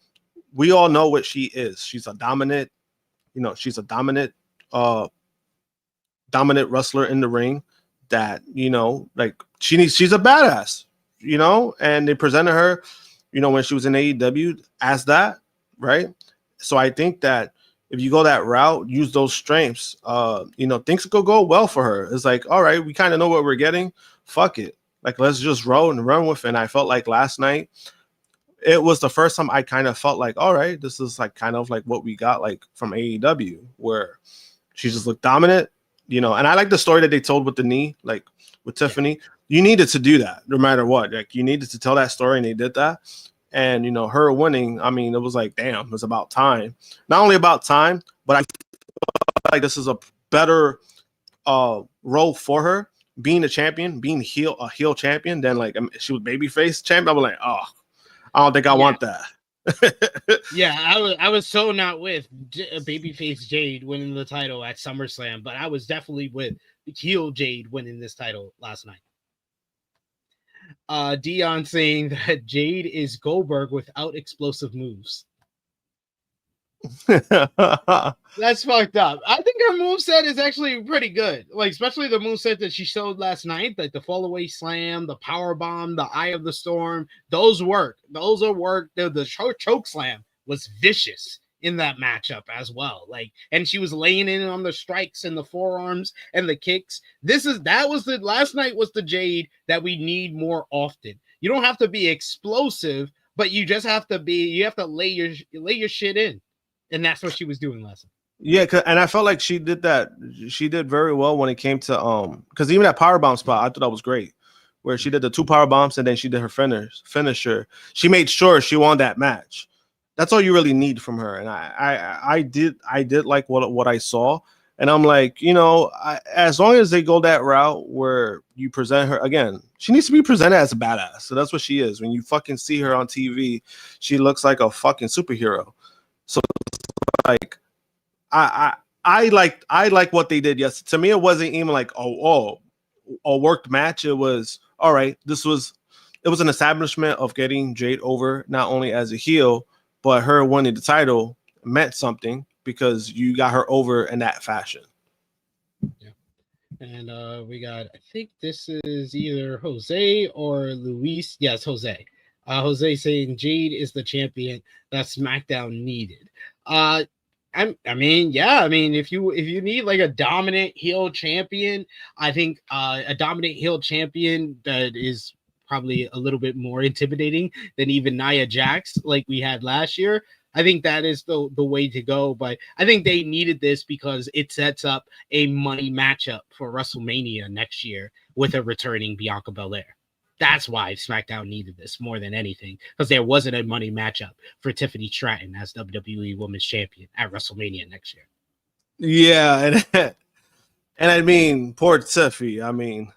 we all know what she is. She's a dominant, dominant wrestler in the ring that, she's a badass, and they presented her, when she was in AEW as that, right? So I think that if you go that route, use those strengths, things could go well for her. It's like, all right, we kind of know what we're getting. Fuck it. Like, let's just roll and run with it. And I felt like last night, it was the first time I kind of felt like, all right, this is like kind of like what we got like from AEW, where she just looked dominant, and I like the story that they told with the knee, like with Tiffany. You needed to do that no matter what. Like, you needed to tell that story, and they did that. And, her winning, I mean, it was like, damn, it was about time. Not only about time, but I feel like this is a better role for her, being a champion, being a heel champion, than like she was babyface champion. I was like, oh, I don't think I want that. Yeah, I was so not with babyface Jade winning the title at SummerSlam, but I was definitely with heel Jade winning this title last night. Dion saying that Jade is Goldberg without explosive moves. That's fucked up. I think her moveset is actually pretty good. Like, especially the moveset that she showed last night, like the fall away slam, the power bomb, the Eye of the Storm. Those work. Those are work. The choke slam was vicious in that matchup as well. Like, and she was laying in on the strikes and the forearms and the kicks. Last night was the Jade that we need more often. You don't have to be explosive, but you just have to lay your shit in, and that's what she was doing last time. Yeah, and I felt like she did that. She did very well when it came to because even that powerbomb spot, I thought that was great, where she did the 2 power bombs and then she did her finisher. She made sure she won that match. That's all you really need from her, and I did like what I saw, and I'm like, as long as they go that route where you present her again, she needs to be presented as a badass. So that's what she is. When you fucking see her on TV, she looks like a fucking superhero. So like. I like what they did. Yes, to me, it wasn't even like a worked match. It was all right. It was an establishment of getting Jade over, not only as a heel, but her winning the title meant something because you got her over in that fashion. Yeah, and we got. I think this is either Jose or Luis. Yes, Jose. Jose saying Jade is the champion that SmackDown needed. I mean, if you need like a dominant heel champion, I think a dominant heel champion that is probably a little bit more intimidating than even Nia Jax like we had last year. I think that is the way to go. But I think they needed this because it sets up a money matchup for WrestleMania next year with a returning Bianca Belair. That's why SmackDown needed this more than anything, because there wasn't a money matchup for Tiffany Stratton as WWE Women's Champion at WrestleMania next year. Yeah, and I mean, poor Tiffy. I mean,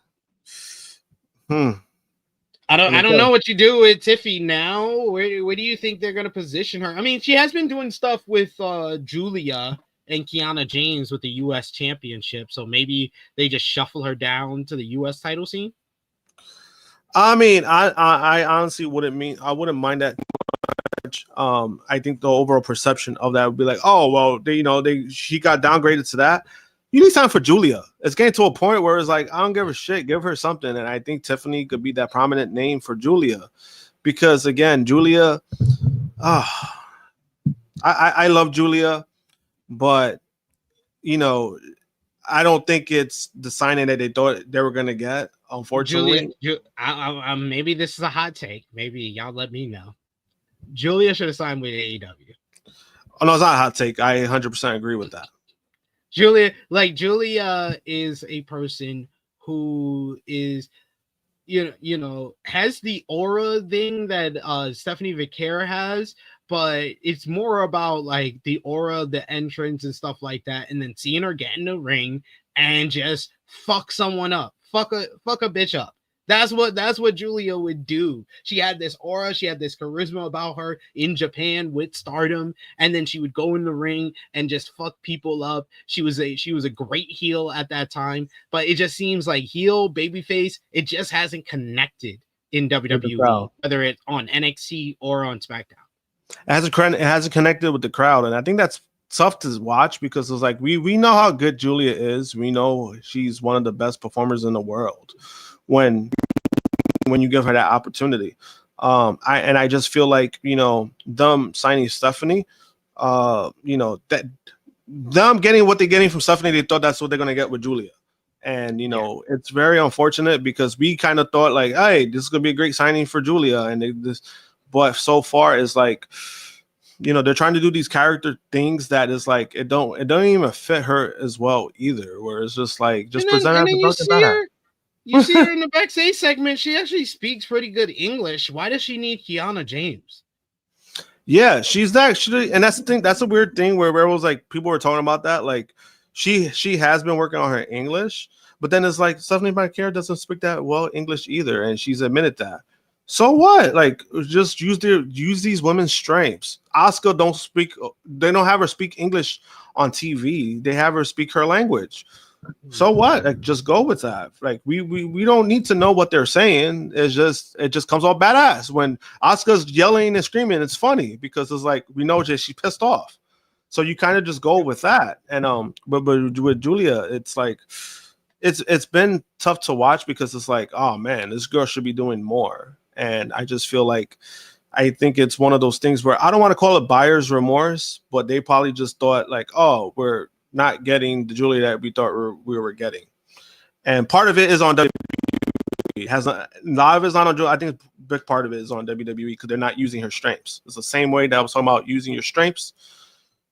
I don't know what you do with Tiffy now. Where do you think they're gonna position her? I mean, she has been doing stuff with Julia and Kiana James with the U.S. Championship, so maybe they just shuffle her down to the U.S. title scene. I mean, I honestly wouldn't mind that much. I think the overall perception of that would be like, oh well, she got downgraded to that. You need time for Julia. It's getting to a point where it's like, I don't give a shit. Give her something, and I think Tiffany could be that prominent name for Julia, because again, Julia, I love Julia, but I don't think it's the signing that they thought they were gonna get. Unfortunately, maybe this is a hot take. Maybe y'all let me know. Julia should have signed with AEW. Oh no, it's not a hot take. I 100% agree with that. Julia is a person who is, has the aura thing that Stephanie Vicaire has, but it's more about like the aura, the entrance and stuff like that, and then seeing her get in the ring and just fuck someone up. Fuck a bitch up. That's what Julia would do. She had this aura, she had this charisma about her in Japan with Stardom, and then she would go in the ring and just fuck people up. She was a great heel at that time, but it just seems like heel, babyface, it just hasn't connected in WWE, whether it's on NXT or on SmackDown. It hasn't connected with the crowd, and I think that's tough to watch because it's like we know how good Julia is. We know she's one of the best performers in the world when you give her that opportunity. I just feel like them signing Stephanie, that them getting what they're getting from Stephanie, they thought that's what they're gonna get with Julia. And it's very unfortunate because we kind of thought like, hey, this is gonna be a great signing for Julia, but so far it's like, they're trying to do these character things that is like it don't even fit her as well either. Where it's just like present her as a You see her in the backstage segment. She actually speaks pretty good English. Why does she need Kiana James? Yeah, she's actually, and that's the thing. That's a weird thing where it was like people were talking about that. Like she has been working on her English, but then it's like Stephanie Vicaire doesn't speak that well English either, and she's admitted that. So what? Like, just use these women's strengths. Asuka they don't have her speak English on TV. They have her speak her language. So what? Like, just go with that. Like, we don't need to know what they're saying. It just comes off badass when Asuka's yelling and screaming. It's funny because it's like we know that she's pissed off. So you kind of just go with that. And but with Julia, it's like it's been tough to watch because it's like, oh man, this girl should be doing more. And I just feel like I think it's one of those things where I don't want to call it buyer's remorse, but they probably just thought like, oh, we're not getting the Julia that we thought we were getting. And part of it is on WWE. It has not, a lot of it's not on Julia. I think a big part of it is on WWE because they're not using her strengths. It's the same way that I was talking about using your strengths.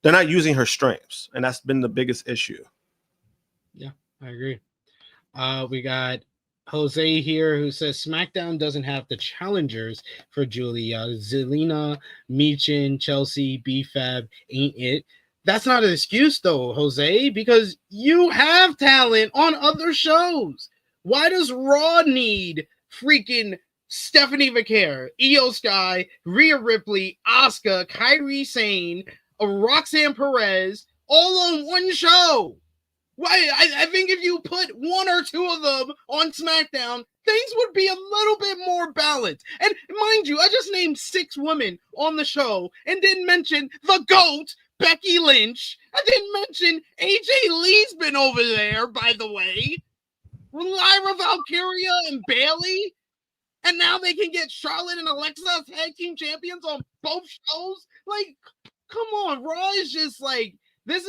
They're not using her strengths, and that's been the biggest issue. Yeah, I agree. We got Jose here who says SmackDown doesn't have the challengers for Julia. Zelina, Michin, Chelsea, B-Fab ain't it. That's not an excuse though, Jose, because you have talent on other shows. Why does Raw need freaking Stephanie McCare, Io Sky, Rhea Ripley, Asuka, Kairi Sane, Roxanne Perez all on one show? Why? I think if you put one or two of them on SmackDown, things would be a little bit more balanced. And mind you, I just named 6 women on the show and didn't mention the GOAT, Becky Lynch. I didn't mention AJ Lee's been over there, by the way. Lyra Valkyria and Bayley. And now they can get Charlotte and Alexa as tag team champions on both shows. Like, come on, Raw is just like this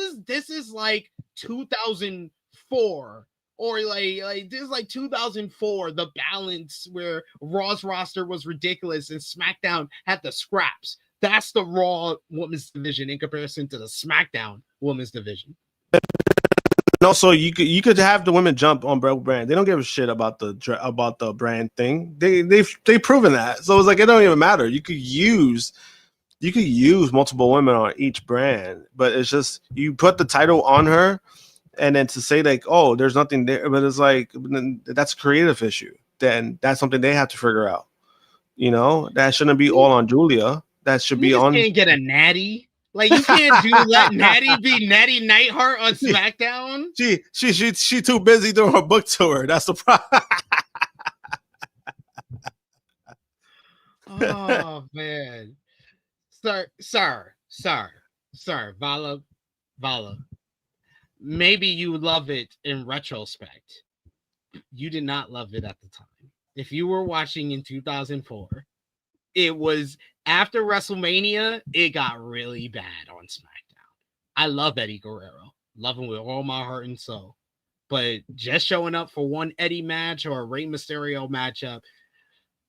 is like 2004 or like this is like 2004, the balance where Raw's roster was ridiculous and SmackDown had the scraps. That's the Raw women's division in comparison to the SmackDown women's division. And also, you could have the women jump on brand. They don't give a shit about the brand thing. They've proven that. So it's like it don't even matter. You could use multiple women on each brand, but it's just you put the title on her, and then to say like, oh, there's nothing there, but it's like that's a creative issue. Then that's something they have to figure out. You know, that shouldn't be all on Julia. That should be on. You can't get a Natty. Like you can't let Natty be Natty Neidhart on SmackDown. She too busy doing her book tour. That's the problem. Oh man. Sir, Vala. Maybe you love it in retrospect. You did not love it at the time. If you were watching in 2004, it was after WrestleMania, it got really bad on SmackDown. I love Eddie Guerrero. Love him with all my heart and soul. But just showing up for one Eddie match or a Rey Mysterio matchup,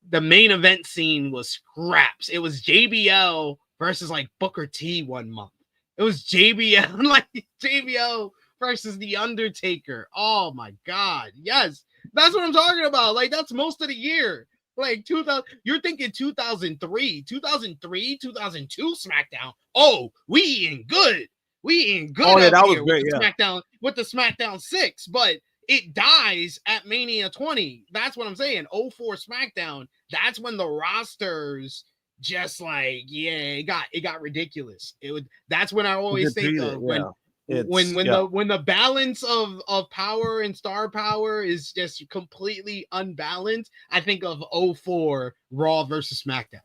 the main event scene was scraps. It was JBL versus like Booker T one month. It was JBL versus The Undertaker. Oh my God. Yes. That's what I'm talking about. Like that's most of the year. Like 2000, you're thinking 2003, 2002 SmackDown. Oh, we eating good. Oh yeah, that was great. With yeah. SmackDown with the SmackDown 6, but it dies at Mania 20. That's what I'm saying. 04 SmackDown. That's when the rosters just like it got ridiculous. That's when I always think of when the balance of power and star power is just completely unbalanced. I think of 04 Raw versus SmackDown.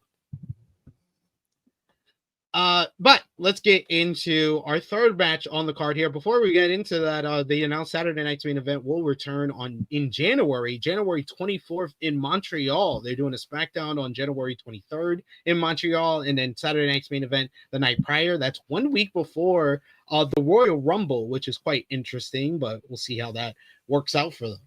But let's get into our third match on the card here. Before we get into that, the announced Saturday night's main event will return in January 24th in Montreal. They're doing a SmackDown on January 23rd in Montreal, and then Saturday night's main event the night prior. That's 1 week before the Royal Rumble, which is quite interesting, but we'll see how that works out for them.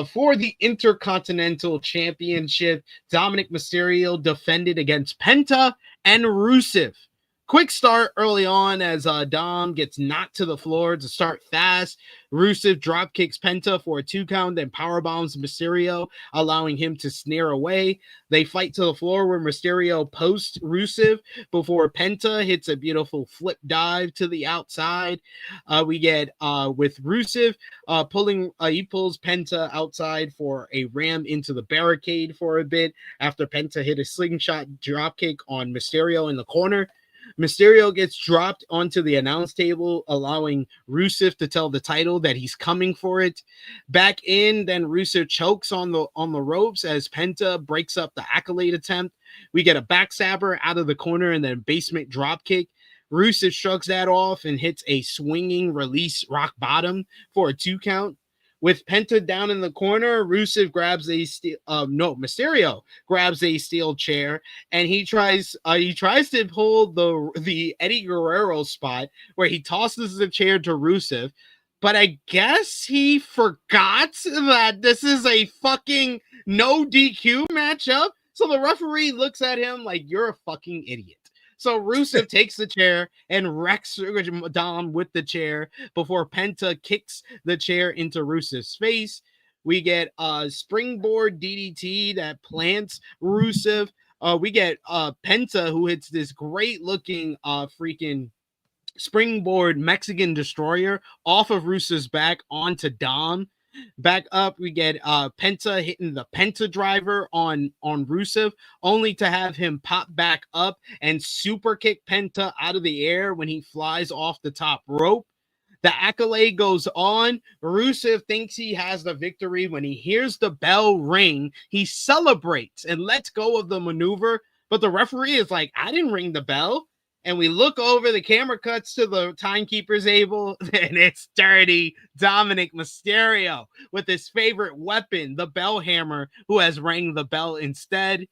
For the Intercontinental Championship, Dominik Mysterio defended against Penta and Rusev. Quick start early on as Dom gets knocked to the floor to start fast. Rusev drop kicks Penta for a 2 count, then power bombs Mysterio, allowing him to snare away. They fight to the floor where Mysterio posts Rusev before Penta hits a beautiful flip dive to the outside. We get with Rusev he pulls Penta outside for a ram into the barricade for a bit after Penta hit a slingshot drop kick on Mysterio in the corner. Mysterio gets dropped onto the announce table, allowing Rusev to tell the title that he's coming for it. Back in, then Rusev chokes on the ropes as Penta breaks up the accolade attempt. We get a backstabber out of the corner and then basement drop kick. Rusev shrugs that off and hits a swinging release rock bottom for a 2 count. With Penta down in the corner, Mysterio grabs a steel chair and he tries to pull the Eddie Guerrero spot where he tosses the chair to Rusev, but I guess he forgot that this is a fucking no DQ matchup. So the referee looks at him like, you're a fucking idiot. So Rusev takes the chair and wrecks Dom with the chair before Penta kicks the chair into Rusev's face. We get a springboard DDT that plants Rusev. We get Penta, who hits this great looking freaking springboard Mexican destroyer off of Rusev's back onto Dom. Back up, we get Penta hitting the Penta driver on Rusev, only to have him pop back up and super kick Penta out of the air when he flies off the top rope. The accolade goes on. Rusev thinks he has the victory. When he hears the bell ring, he celebrates and lets go of the maneuver. But the referee is like, I didn't ring the bell. And we look over, the camera cuts to the timekeeper's table, and it's dirty Dominik Mysterio with his favorite weapon, the bell hammer, who has rang the bell instead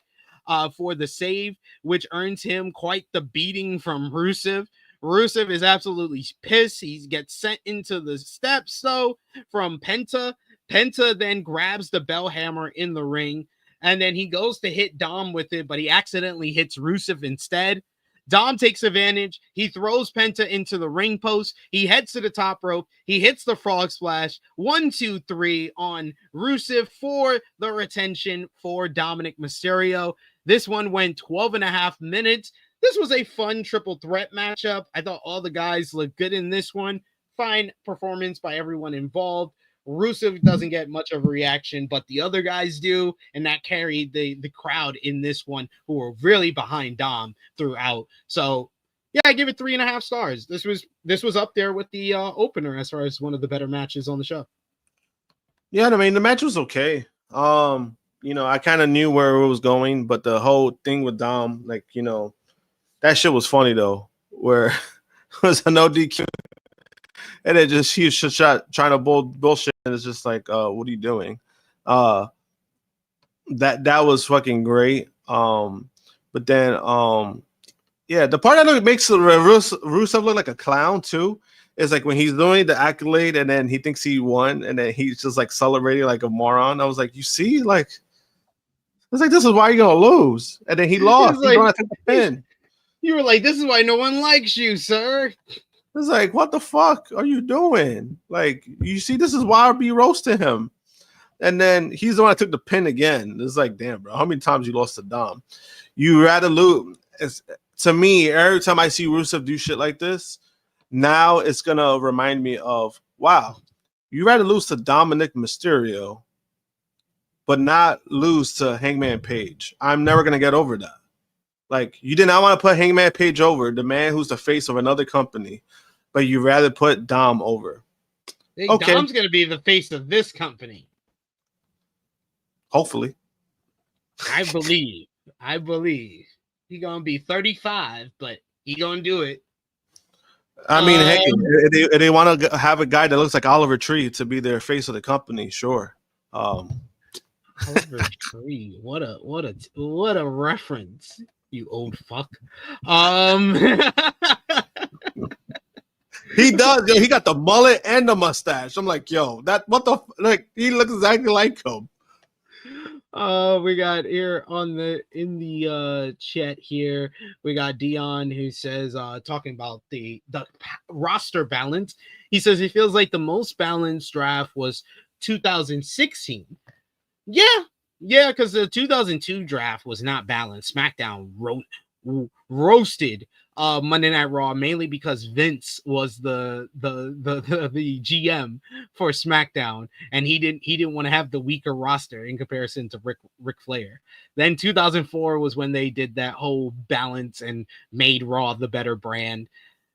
for the save, which earns him quite the beating from Rusev. Rusev is absolutely pissed. He gets sent into the steps, though, from Penta. Penta then grabs the bell hammer in the ring, and then he goes to hit Dom with it, but he accidentally hits Rusev instead. Dom takes advantage. He throws Penta into the ring post. He heads to the top rope. He hits the frog splash. 1, 2, 3 on Rusev for the retention for Dominik Mysterio. This one went 12.5 minutes. This was a fun triple threat matchup. I thought all the guys looked good in this one. Fine performance by everyone involved. Rusev doesn't get much of a reaction, but the other guys do, and that carried the crowd in this one, who were really behind Dom throughout. So, yeah, I give it 3.5 stars. This was up there with the opener as far as one of the better matches on the show. Yeah, I mean, the match was okay. I kind of knew where it was going, but the whole thing with Dom, that shit was funny though, where it was a no DQ. And it just he was shot trying to bullshit, and it's just like, what are you doing? That was fucking great. But then the part that makes Rusev look like a clown too is like when he's doing the accolade and then he thinks he won and then he's just like celebrating like a moron. I was like, you see, like it's like this is why you're gonna lose, and then he lost. He's gonna take the pin. You were like, this is why no one likes you, sir. It's like, what the fuck are you doing? Like, you see, this is why I'll be roasting him. And then he's the one that took the pin again. It's like, damn, bro, how many times you lost to Dom? You rather lose. To me, every time I see Rusev do shit like this, now it's going to remind me of, wow, you rather lose to Dominik Mysterio, but not lose to Hangman Page. I'm never going to get over that. Like, you did not want to put Hangman Page over, the man who's the face of another company, but you rather put Dom over. Okay. Dom's going to be the face of this company. Hopefully. I believe. He's going to be 35, but he's going to do it. I mean, hey, they want to have a guy that looks like Oliver Tree to be their face of the company, sure. Oliver Tree. What a reference. You old fuck. He does, yo. He got the mullet and the mustache. I'm like, yo, he looks exactly like him. We got here in the chat here. We got Dion who says, talking about the roster balance. He says he feels like the most balanced draft was 2016. Yeah, because the 2002 draft was not balanced. SmackDown roasted Monday Night Raw mainly because Vince was the GM for SmackDown, and he didn't want to have the weaker roster in comparison to Ric Flair. Then 2004 was when they did that whole balance and made Raw the better brand.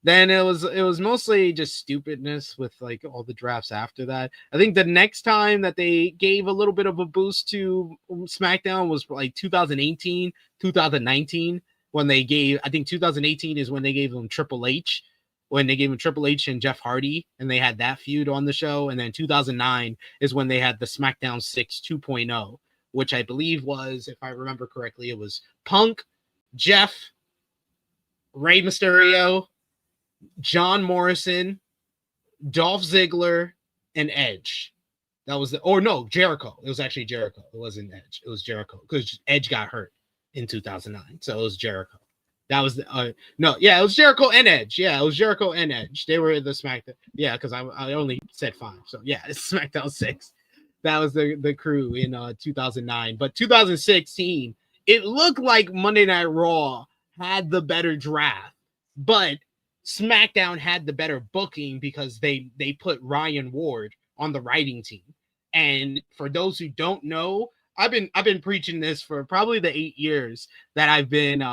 Then it was mostly just stupidness with like all the drafts after that. I think the next time that they gave a little bit of a boost to SmackDown was like 2018, 2019, when they gave, I think 2018 is when they gave them Triple H, when they gave him Triple H and Jeff Hardy, and they had that feud on the show. And then 2009 is when they had the SmackDown 6 2.0, which I believe was, if I remember correctly, it was Punk, Jeff, Rey Mysterio, John Morrison, Dolph Ziggler and Edge. That was Jericho. It was actually Jericho. It wasn't Edge. It was Jericho because Edge got hurt in 2009. So it was Jericho. That was it was Jericho and Edge. Yeah, it was Jericho and Edge. They were in the SmackDown. Yeah, because I only said 5. So yeah, it's SmackDown 6. That was the crew in 2009. But 2016, it looked like Monday Night Raw had the better draft, but SmackDown had the better booking because they put Ryan Ward on the writing team. And for those who don't know, I've been preaching this for probably the 8 years that I've been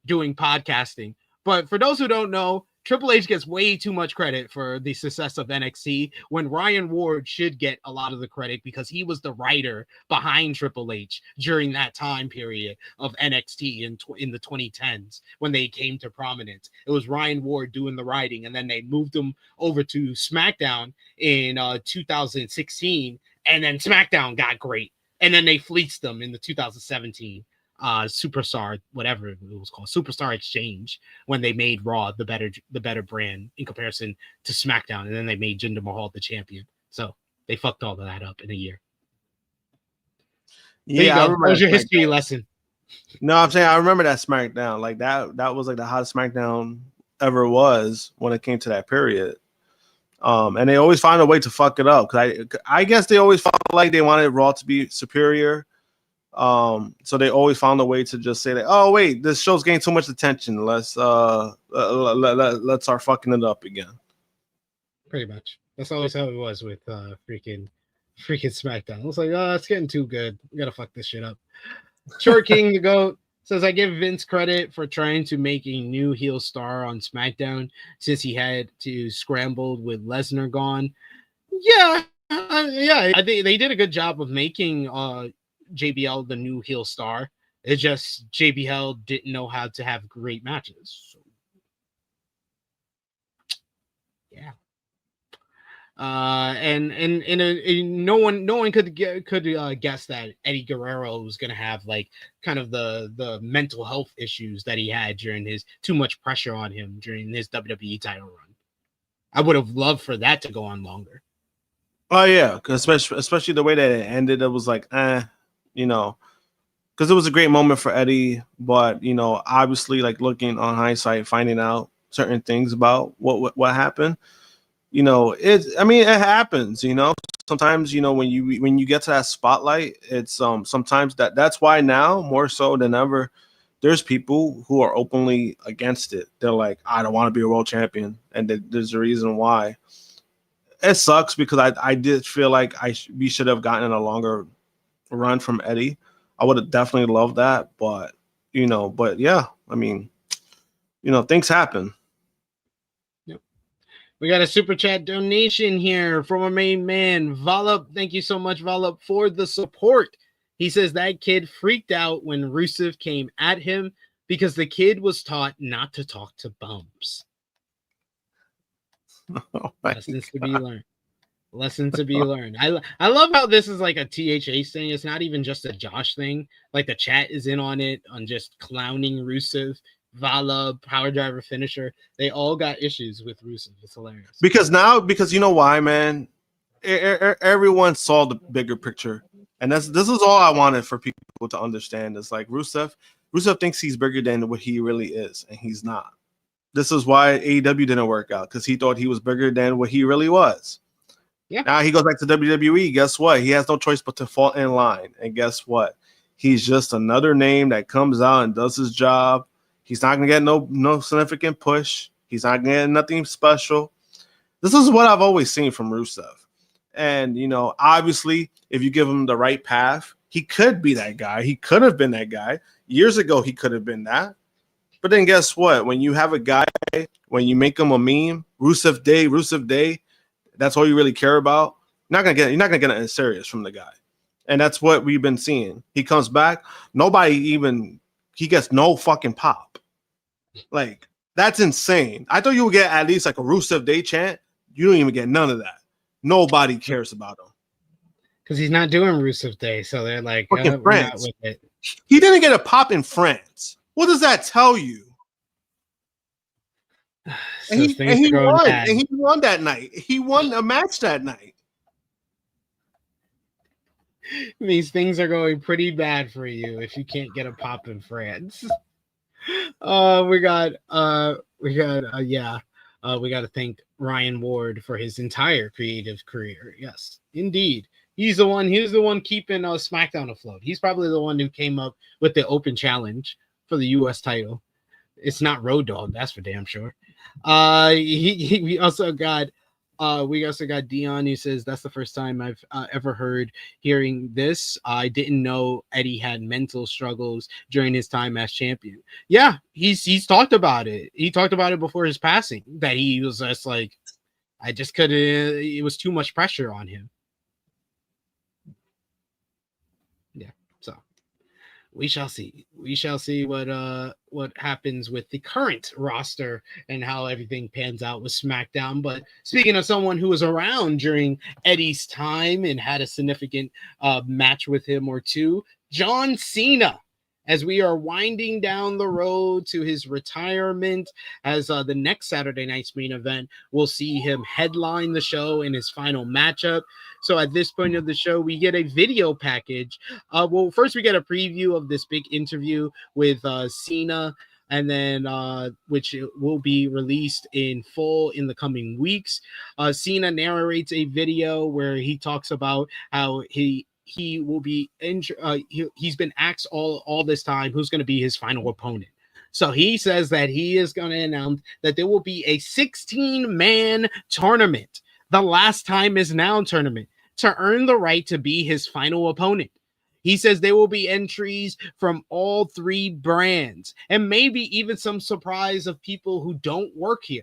doing podcasting. But for those who don't know, Triple H gets way too much credit for the success of NXT when Ryan Ward should get a lot of the credit because he was the writer behind Triple H during that time period of NXT in the 2010s when they came to prominence. It was Ryan Ward doing the writing, and then they moved him over to SmackDown in 2016, and then SmackDown got great. And then they fleeced them in the 2017 Superstar, whatever it was called, Superstar Exchange, when they made Raw the better brand in comparison to SmackDown, and then they made Jinder Mahal the champion. So they fucked all of that up in a year. Yeah, that was your history lesson. No, I'm saying I remember that SmackDown. Like that was like the hottest SmackDown ever was when it came to that period. And they always find a way to fuck it up because I guess they always felt like they wanted Raw to be superior. So they always found a way to just say that, oh wait, this show's getting too much attention. Let's start fucking it up again. Pretty much. That's always how it was with freaking SmackDown. It was like, oh, it's getting too good. We gotta fuck this shit up. Short King the GOAT says, I give Vince credit for trying to make a new heel star on SmackDown since he had to scramble with Lesnar gone. Yeah, I think they did a good job of making JBL the new heel star. It's just JBL didn't know how to have great matches. So, yeah. And no one could guess that Eddie Guerrero was gonna have like kind of the mental health issues that he had during his too much pressure on him during his WWE title run. I would have loved for that to go on longer. Oh yeah, especially the way that it ended, it was like, because it was a great moment for Eddie, but obviously, like looking on hindsight, finding out certain things about what happened. It happens, sometimes, when you get to that spotlight, it's sometimes that's why now more so than ever, there's people who are openly against it. They're like, I don't want to be a world champion. And there's a reason why. It sucks because I did feel like we should have gotten a longer run from Eddie. I would have definitely loved that, but yeah, things happen. We got a super chat donation here from our main man, Volup. Thank you so much, Volup, for the support. He says that kid freaked out when Rusev came at him because the kid was taught not to talk to bums. Oh Lessons to be learned. Lesson to be learned. I love how this is like a THH thing. It's not even just a Josh thing. Like the chat is in on it, on just clowning Rusev. Vala, Power Driver finisher, they all got issues with Rusev. It's hilarious. Because you know why, man? Everyone saw the bigger picture. And this is all I wanted for people to understand. Is like Rusev thinks he's bigger than what he really is, and he's not. This is why AEW didn't work out, because he thought he was bigger than what he really was. Yeah. Now he goes back to WWE. Guess what? He has no choice but to fall in line. And guess what? He's just another name that comes out and does his job. He's not going to get no significant push. He's not going to get nothing special. This is what I've always seen from Rusev. And, obviously, if you give him the right path, he could be that guy. He could have been that guy. Years ago, he could have been that. But then guess what? When you have a guy, when you make him a meme, Rusev Day, that's all you really care about. You're not gonna get anything serious from the guy. And that's what we've been seeing. He comes back, he gets no fucking pop. Like, that's insane. I thought you would get at least like a Rusev Day chant. You don't even get none of that. Nobody cares about him. Because he's not doing Rusev Day, so they're like, we're not with it. He didn't get a pop in France. What does that tell you? And he won. And he won that night. He won a match that night. These things are going pretty bad for you if you can't get a pop in France. We got to thank Ryan Ward for his entire creative career. Yes, indeed. He's the one keeping SmackDown afloat. He's probably the one who came up with the open challenge for the US title. It's not Road Dogg, that's for damn sure. We also got Dion, who says that's the first time I've ever hearing this. I didn't know Eddie had mental struggles during his time as champion. Yeah, he's talked about it. He talked about it before his passing, that he was just like, I just couldn't. It was too much pressure on him. Yeah, so we shall see. We shall see what happens with the current roster and how everything pans out with SmackDown. But speaking of someone who was around during Eddie's time and had a significant match with him or two, John Cena. As we are winding down the road to his retirement, as the next Saturday night's main event, we'll see him headline the show in his final matchup. So at this point of the show, we get a video package. Well, first we get a preview of this big interview with Cena, and then which will be released in full in the coming weeks. Cena narrates a video where he talks about how he will be he's been asked all this time who's going to be his final opponent. So he says that he is going to announce that there will be a 16-man tournament, the Last Time Is Now tournament, to earn the right to be his final opponent. He says there will be entries from all three brands and maybe even some surprise of people who don't work here.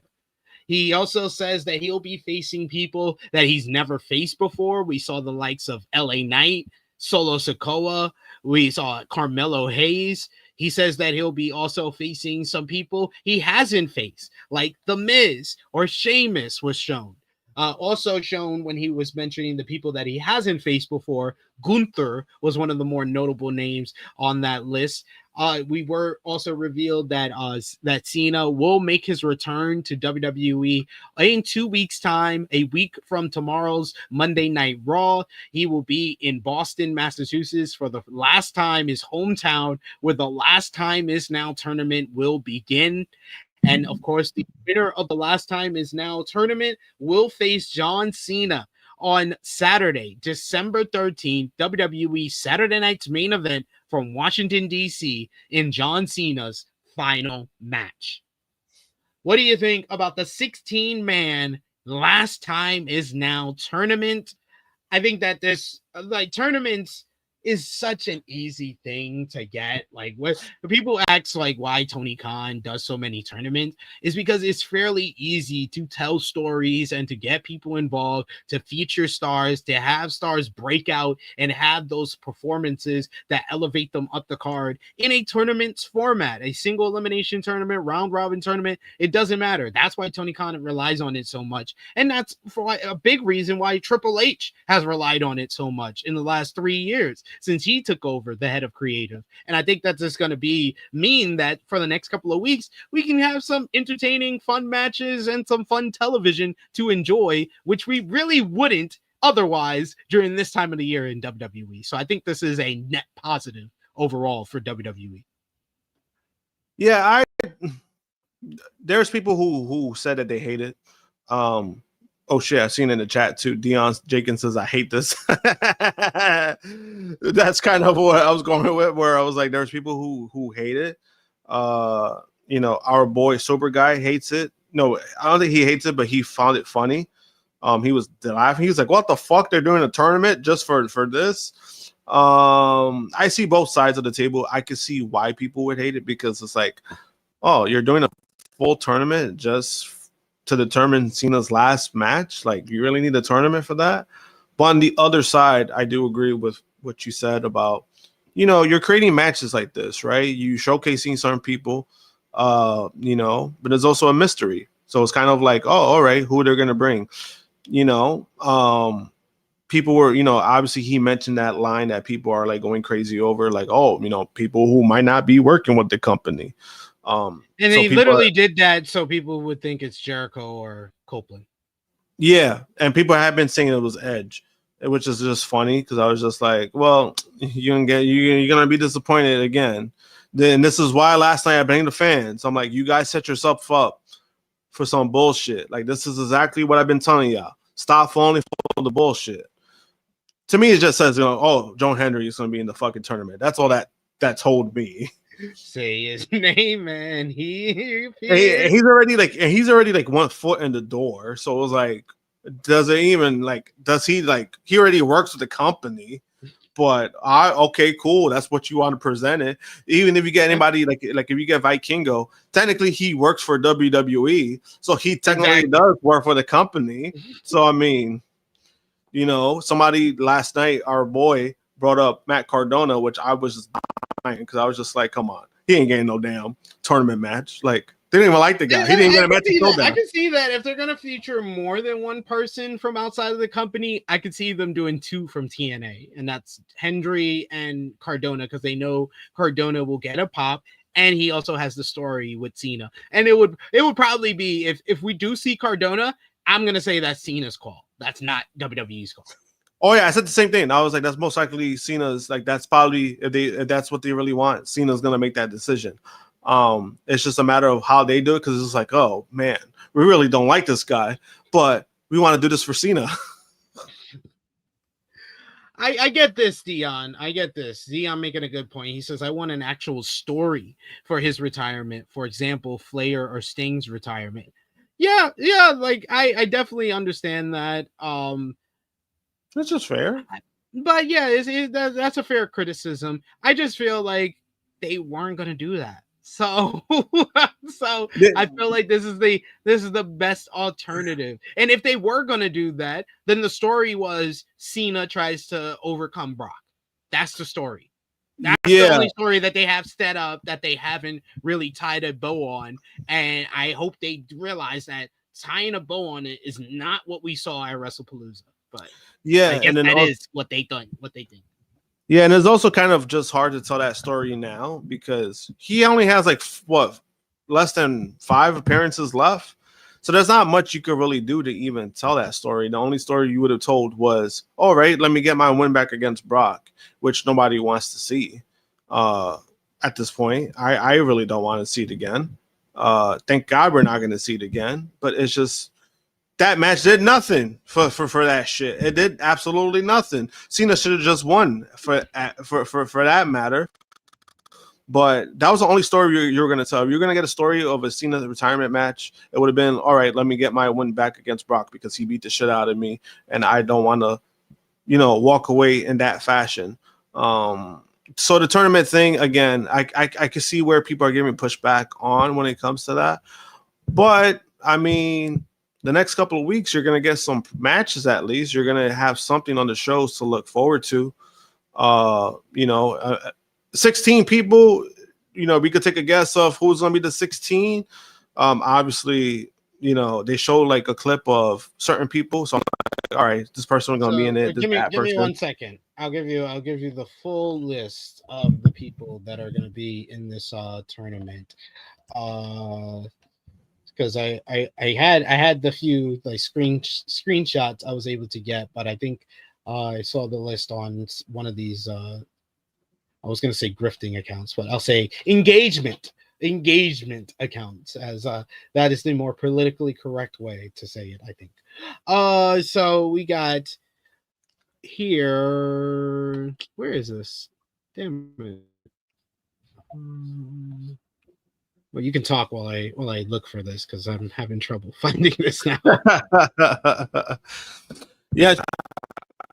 He also says that he'll be facing people that he's never faced before. We saw the likes of LA Knight, Solo Sikoa. We saw Carmelo Hayes. He says that he'll be also facing some people he hasn't faced, like The Miz or Sheamus was shown. Also shown when he was mentioning the people that he hasn't faced before, Gunther was one of the more notable names on that list. We were also revealed that that Cena will make his return to WWE in 2 weeks' time, a week from tomorrow's Monday Night Raw. He will be in Boston, Massachusetts for the last time, his hometown, where the Last Time Is Now tournament will begin. And of course, the winner of the Last Time Is Now tournament will face John Cena on Saturday, December 13th, WWE Saturday Night's main event from Washington, D.C. in John Cena's final match. What do you think about the 16-man Last Time Is Now tournament? I think that this, tournaments is such an easy thing to get. Like, what people ask, like, why Tony Khan does so many tournaments is because it's fairly easy to tell stories and to get people involved, to feature stars, to have stars break out and have those performances that elevate them up the card in a tournament's format, a single elimination tournament, round robin tournament. It doesn't matter. That's why Tony Khan relies on it so much. And that's for a big reason why Triple H has relied on it so much in the last 3 years, since he took over the head of creative. And I think that's just going to mean that for the next couple of weeks, we can have some entertaining, fun matches and some fun television to enjoy, which we really wouldn't otherwise during this time of the year in WWE. So I think this is a net positive overall for WWE. Yeah, there's people who said that they hate it. Oh shit, I've seen in the chat too. Dion Jenkins says, I hate this. That's kind of what I was going with, where I was like, there's people who hate it. Our boy Sober Guy hates it. No, I don't think he hates it, but he found it funny. He was laughing. He was like, what the fuck? They're doing a tournament just for this. I see both sides of the table. I can see why people would hate it, because it's like, oh, you're doing a full tournament just to determine Cena's last match? Like, you really need a tournament for that? But on the other side, I do agree with what you said about, you're creating matches like this, right? You showcasing certain people, but there's also a mystery. So it's kind of like, oh, all right, who they're going to bring, people were, obviously he mentioned that line that people are like going crazy over, like, oh, people who might not be working with the company. And they literally did that so people would think it's Jericho or Copeland. Yeah, and people have been saying it was Edge, which is just funny because I was just like, well, you're gonna be disappointed again. Then this is why last night I blamed the fans. I'm like, you guys set yourself up for some bullshit. Like, this is exactly what I've been telling y'all. Stop falling for the bullshit. To me, it just says, oh, Joe Henry is gonna be in the fucking tournament. That's all that told me. Say his name, man. He's already like 1 foot in the door. So it was like, does he he already works with the company? But okay, cool. That's what you want to present it. Even if you get anybody like if you get Vikingo, technically he works for WWE, so he technically does work for the company. So I mean, somebody last night, our boy brought up Matt Cardona, which I was just dying because I was just like, come on, he ain't getting no damn tournament match. Like, they didn't even like the guy. He didn't get a match. I can see that if they're gonna feature more than one person from outside of the company, I could see them doing 2 from TNA, and that's Hendry and Cardona, because they know Cardona will get a pop, and he also has the story with Cena. And it would probably be if we do see Cardona, I'm gonna say that's Cena's call. That's not WWE's call. Oh yeah, I said the same thing. I was like, that's most likely Cena's. Like, that's probably if that's what they really want, Cena's gonna make that decision. It's just a matter of how they do it, because it's like, oh man, we really don't like this guy, but we want to do this for Cena. I get this, Dion. I get this. Dion making a good point. He says, I want an actual story for his retirement. For example, Flair or Sting's retirement. Yeah. Like, I definitely understand that. That's just fair. But yeah, that's a fair criticism. I just feel like they weren't going to do that. So I feel like this is the best alternative. And if they were going to do that, then the story was Cena tries to overcome Brock. That's the story. That's the only story that they have set up that they haven't really tied a bow on. And I hope they realize that tying a bow on it is not what we saw at WrestlePalooza. But yeah, I guess that is what they think. Yeah, and it's also kind of just hard to tell that story now because he only has less than 5 appearances left. So there's not much you could really do to even tell that story. The only story you would have told was, all right, let me get my win back against Brock, which nobody wants to see at this point. I really don't want to see it again. Thank God we're not going to see it again. But it's just, that match did nothing for that shit. It did absolutely nothing. Cena should have just won for that matter. But that was the only story you were going to tell. If you're going to get a story of a Cena retirement match, it would have been, all right, let me get my win back against Brock because he beat the shit out of me, and I don't want to, walk away in that fashion. So the tournament thing, again, I can see where people are giving pushback on when it comes to that. But, I mean, the next couple of weeks, you're going to get some matches at least. You're going to have something on the shows to look forward to. 16 people, we could take a guess of who's going to be the 16. Obviously, they show like a clip of certain people. So I'm like, all right, this person is going to be in it. Give me 1 second. I'll give you the full list of the people that are going to be in this tournament. Because I had the few like screenshots I was able to get, but I think I saw the list on one of these. I was going to say grifting accounts, but I'll say engagement accounts, as that is the more politically correct way to say it, I think. So we got here. Where is this? Damn it. Well, you can talk while I look for this because I'm having trouble finding this now. Yeah,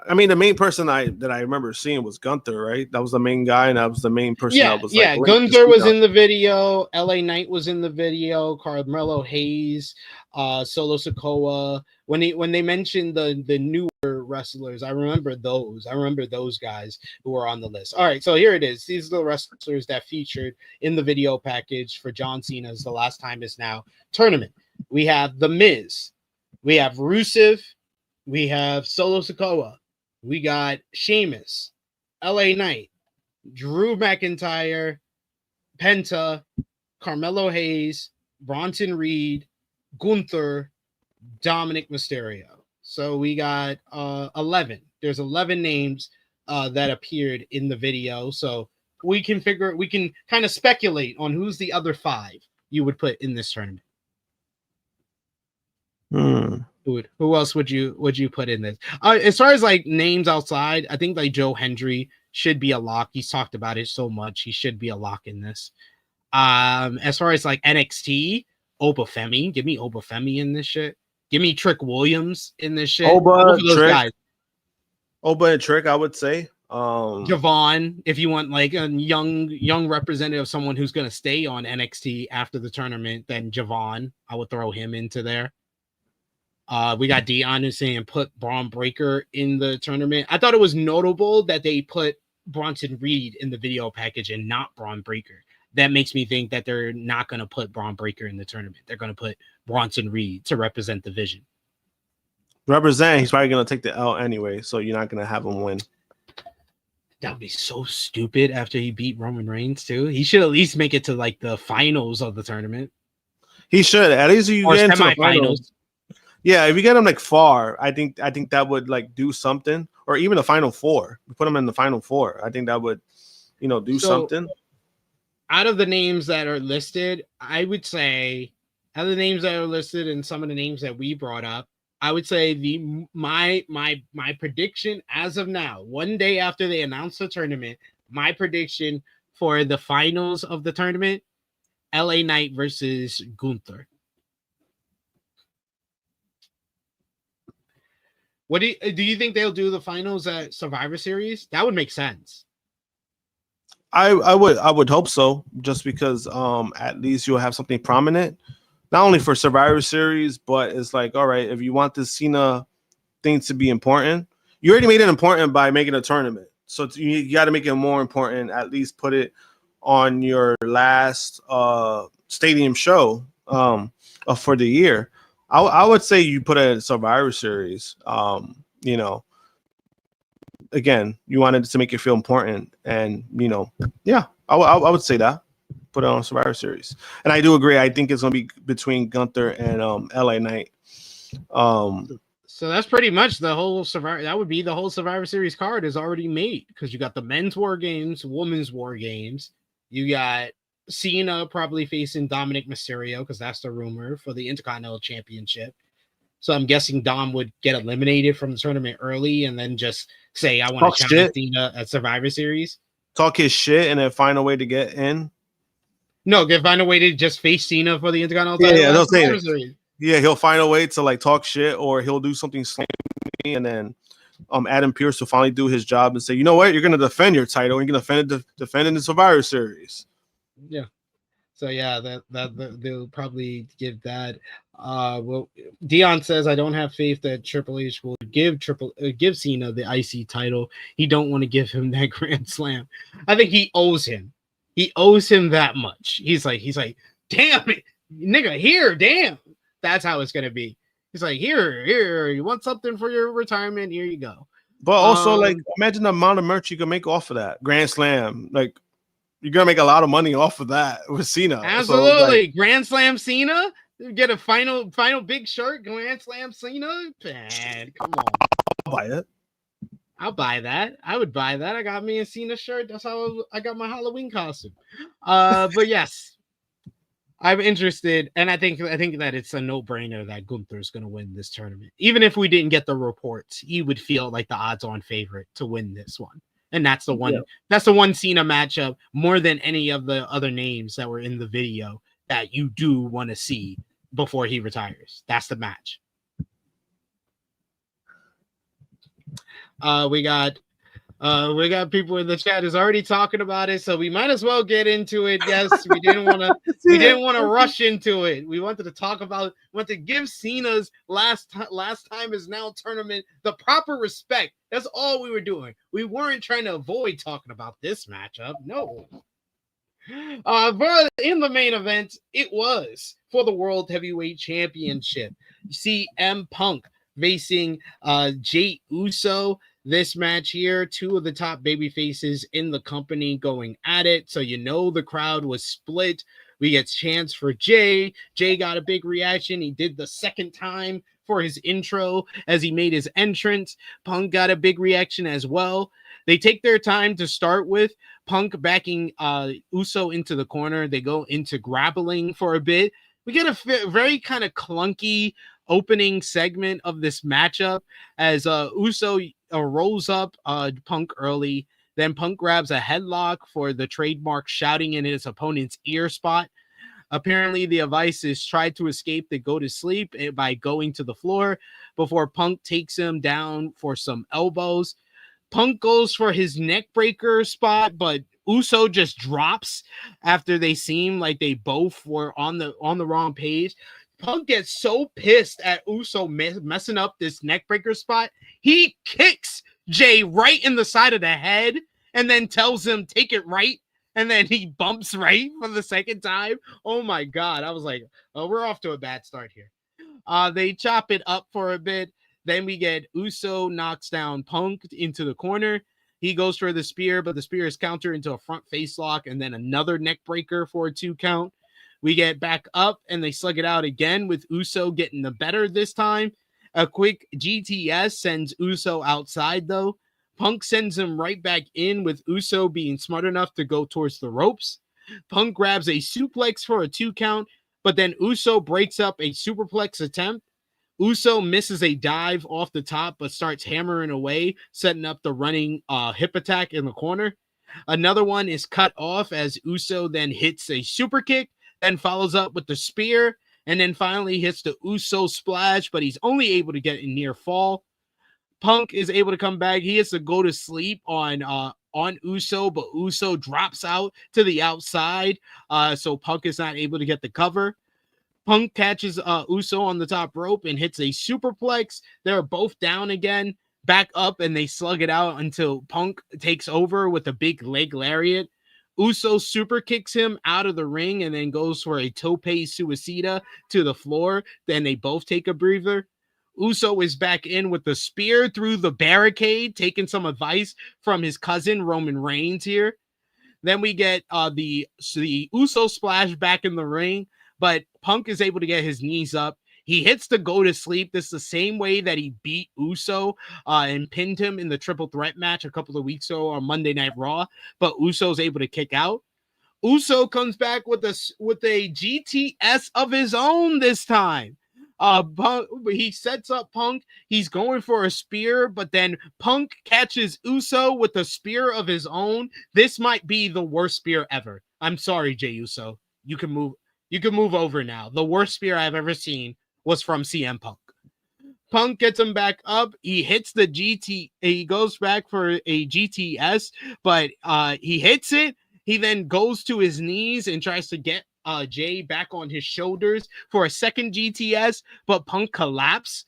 I mean, the main person that I remember seeing was Gunther, right? That was the main guy, and that was the main person. Yeah, Gunther was in the video. LA Knight was in the video. Carmelo Hayes, Solo Sikoa. When they mentioned the newer wrestlers, I remember those. I remember those guys who were on the list. All right, so here it is. These are the wrestlers that featured in the video package for John Cena's The Last Time Is Now tournament. We have The Miz. We have Rusev. We have Solo Sikoa. We got Sheamus, LA Knight, Drew McIntyre, Penta, Carmelo Hayes, Bronson Reed, Gunther, Dominik Mysterio. So we got 11. There's 11 names that appeared in the video. So we can kind of speculate on who's the other 5 you would put in this tournament. Who else would you put in this? As far as like names outside, I think like Joe Hendry should be a lock. He's talked about it so much. He should be a lock in this. As far as like NXT, Obafemi, give me Obafemi in this shit. Give me Trick Williams in this shit. Oba, Trick, Oba and Trick, I would say. Javon, if you want like a young representative, someone who's gonna stay on NXT after the tournament, then Javon, I would throw him into there. We got Dion who's saying put Braun Breaker in the tournament. I thought it was notable that they put Bronson Reed in the video package and not Braun Breaker. That makes me think that they're not going to put Braun Breaker in the tournament. They're going to put Bronson Reed to represent the vision. He's probably going to take the L anyway, so you're not going to have him win. That would be so stupid after he beat Roman Reigns, too. He should at least make it to, like, the finals of the tournament. He should. At least you get into the finals. Yeah, if you get him, like, far, I think that would, like, do something. Or even the Final Four. We put him in the Final Four. I think that would, do something. Out of the names that are listed, I would say, out of the names that are listed and some of the names that we brought up, I would say my prediction as of now, one day after they announce the tournament, my prediction for the finals of the tournament, LA Knight versus Gunther. What do you think they'll do the finals at Survivor Series? That would make sense. I would hope so, just because at least you'll have something prominent, not only for Survivor Series, but it's like, all right, if you want this Cena thing to be important, you already made it important by making a tournament, so you got to make it more important. At least put it on your last stadium show for the year. I would say you put it in Survivor Series. Again, you wanted to make it feel important, and I would say that put it on Survivor Series. And I do agree. I think it's gonna be between Gunther and LA Knight. So that's pretty much the whole Survivor. That would be the whole Survivor Series card is already made, because you got the men's War Games, women's War Games. You got Cena probably facing Dominik Mysterio, because that's the rumor for the Intercontinental Championship. So I'm guessing Dom would get eliminated from the tournament early and then just say, I want to challenge Cena at Survivor Series. Talk his shit and then find a way to get in. No, find a way to just face Cena for the Intercontinental title. Yeah, they'll say he'll find a way to like talk shit, or he'll do something slimy, and then Adam Pearce will finally do his job and say, you know what, you're going to defend your title, and you're going to defend in the Survivor Series. Yeah. So yeah, that they'll probably give that. Well, Dion says, I don't have faith that Triple H will give Cena the IC title. He don't want to give him that Grand Slam. I think he owes him. He owes him that much. He's like, damn it, nigga, here, damn. That's how it's gonna be. He's like, here, you want something for your retirement? Here you go. But also, like, imagine the amount of merch you can make off of that Grand Slam. Like, you're gonna make a lot of money off of that with Cena. Absolutely, so, like, Grand Slam Cena. Get a final big shirt, Grand Slam Cena. Man, come on. I'll buy it. I'll buy that. I would buy that. I got me a Cena shirt. That's how I got my Halloween costume. But yes, I'm interested, and I think that it's a no-brainer that Gunther is going to win this tournament. Even if we didn't get the reports, he would feel like the odds-on favorite to win this one. And that's the one. Yeah. That's the one Cena matchup more than any of the other names that were in the video that you do want to see before he retires. That's the match. We got people in the chat who's already talking about it, so we might as well get into it. Yes, we didn't want to rush into it. We wanted to give Cena's last time is now tournament the proper respect. That's all we were doing. We weren't trying to avoid talking about this matchup. No. But in the main event, it was for the World Heavyweight Championship. CM Punk facing Jey Uso. This match here, two of the top baby faces in the company going at it. So the crowd was split We get chants for Jey. Jey got a big reaction. He did the second time for his intro as he made his entrance. Punk got a big reaction as well. They take their time to start with Punk backing Uso into the corner. They go into grappling for a bit. We get a very kind of clunky opening segment of this matchup as Uso rolls up Punk early. Then Punk grabs a headlock for the trademark shouting in his opponent's ear spot. Apparently, the Avices tried to escape the go to sleep by going to the floor before Punk takes him down for some elbows. Punk goes for his neck breaker spot, but Uso just drops after they seem like they both were on the wrong page. Punk gets so pissed at Uso messing up this neck breaker spot, he kicks Jey right in the side of the head and then tells him, take it right. And then he bumps right for the second time. Oh my God. I was like, oh, we're off to a bad start here. They chop it up for a bit. Then we get Uso knocks down Punk into the corner. He goes for the spear, but the spear is countered into a front face lock and then another neck breaker for a 2 count. We get back up and they slug it out again with Uso getting the better this time. A quick GTS sends Uso outside though. Punk sends him right back in with Uso being smart enough to go towards the ropes. Punk grabs a suplex for a 2 count, but then Uso breaks up a superplex attempt. Uso misses a dive off the top, but starts hammering away, setting up the running hip attack in the corner. Another one is cut off as Uso then hits a super kick, then follows up with the spear, and then finally hits the Uso splash, but he's only able to get a near fall. Punk is able to come back. He has to go to sleep on Uso, but Uso drops out to the outside, so Punk is not able to get the cover. Punk catches Uso on the top rope and hits a superplex. They're both down again, back up, and they slug it out until Punk takes over with a big leg lariat. Uso super kicks him out of the ring and then goes for a tope suicida to the floor. Then they both take a breather. Uso is back in with the spear through the barricade, taking some advice from his cousin Roman Reigns here. Then we get the Uso splash back in the ring, but Punk is able to get his knees up. He hits the go to sleep. This is the same way that he beat Uso and pinned him in the triple threat match a couple of weeks ago on Monday Night Raw, but Uso's able to kick out. Uso comes back with a GTS of his own this time. He sets up Punk. He's going for a spear, but then Punk catches Uso with a spear of his own. This might be the worst spear ever. I'm sorry, Jey Uso. You can move over now. The worst spear I've ever seen was from CM Punk. Punk gets him back up. He hits the GT. He goes back for a GTS, but he hits it. He then goes to his knees and tries to get Jey back on his shoulders for a second GTS, but Punk collapses.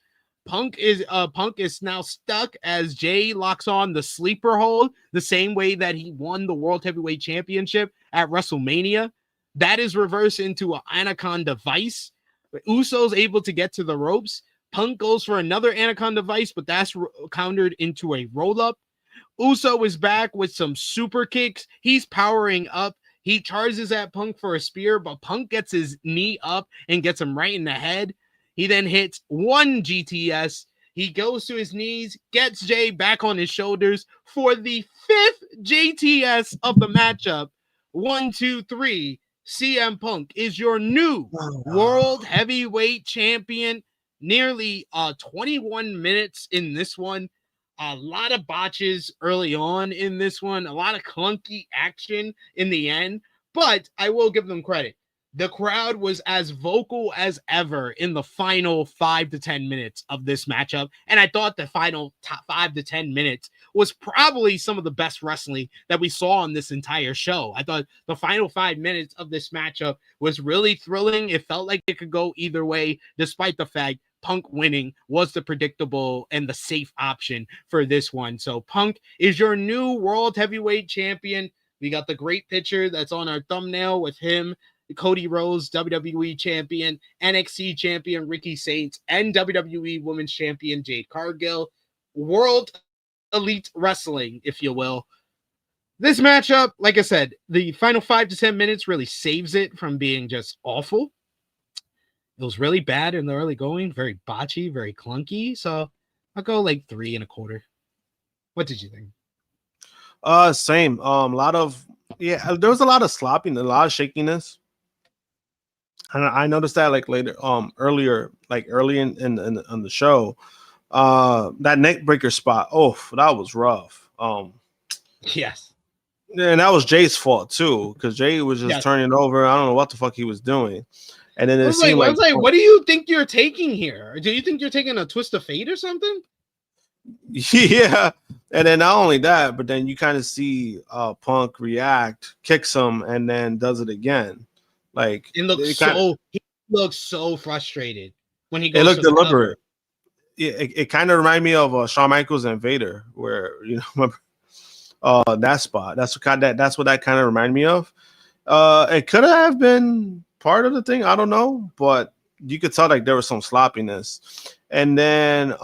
Punk is now stuck as Jey locks on the sleeper hold the same way that he won the World Heavyweight Championship at WrestleMania. That is reversed into an Anaconda Vice. Uso's able to get to the ropes. Punk goes for another Anaconda Vice, but that's countered into a roll-up. Uso is back with some super kicks. He's powering up. He charges at Punk for a spear, but Punk gets his knee up and gets him right in the head. He then hits one GTS. He goes to his knees, gets Jey back on his shoulders for the 5th GTS of the matchup. 1, 2, 3. CM Punk is your new World Heavyweight Champion. Nearly 21 minutes in this one. A lot of botches early on in this one. A lot of clunky action in the end. But I will give them credit. The crowd was as vocal as ever in the final 5 to 10 minutes of this matchup. And I thought the final 5 to 10 minutes was probably some of the best wrestling that we saw on this entire show. I thought the final 5 minutes of this matchup was really thrilling. It felt like it could go either way, despite the fact Punk winning was the predictable and the safe option for this one. So Punk is your new World Heavyweight Champion. We got the great picture that's on our thumbnail with him, Cody Rhodes, WWE Champion, NXT Champion Ricky Saints, and WWE Women's Champion Jade Cargill. World Elite Wrestling, if you will. This matchup, like I said, the final 5 to 10 minutes really saves it from being just awful. It was really bad in the early going, very botchy, very clunky. So I'll go like 3 1/4. What did you think? Same. A lot of there was a lot of slopping, a lot of shakiness. And I noticed that like later, earlier, like early in the show, that neck breaker spot. Oh, that was rough. Yes. And that was Jay's fault too, because Jay was just turning over. I don't know what the fuck he was doing. And then it seemed like, what do you think you're taking here? Do you think you're taking a twist of fate or something? Yeah. And then not only that, but then you kind of see Punk react, kicks him, and then does it again. Like he looks so frustrated when he goes. It looked deliberate. It kind of reminded me of Shawn Michaels and Vader, where remember that spot. That's what that kind of reminded me of. It could have been part of the thing. I don't know, but you could tell like there was some sloppiness. And then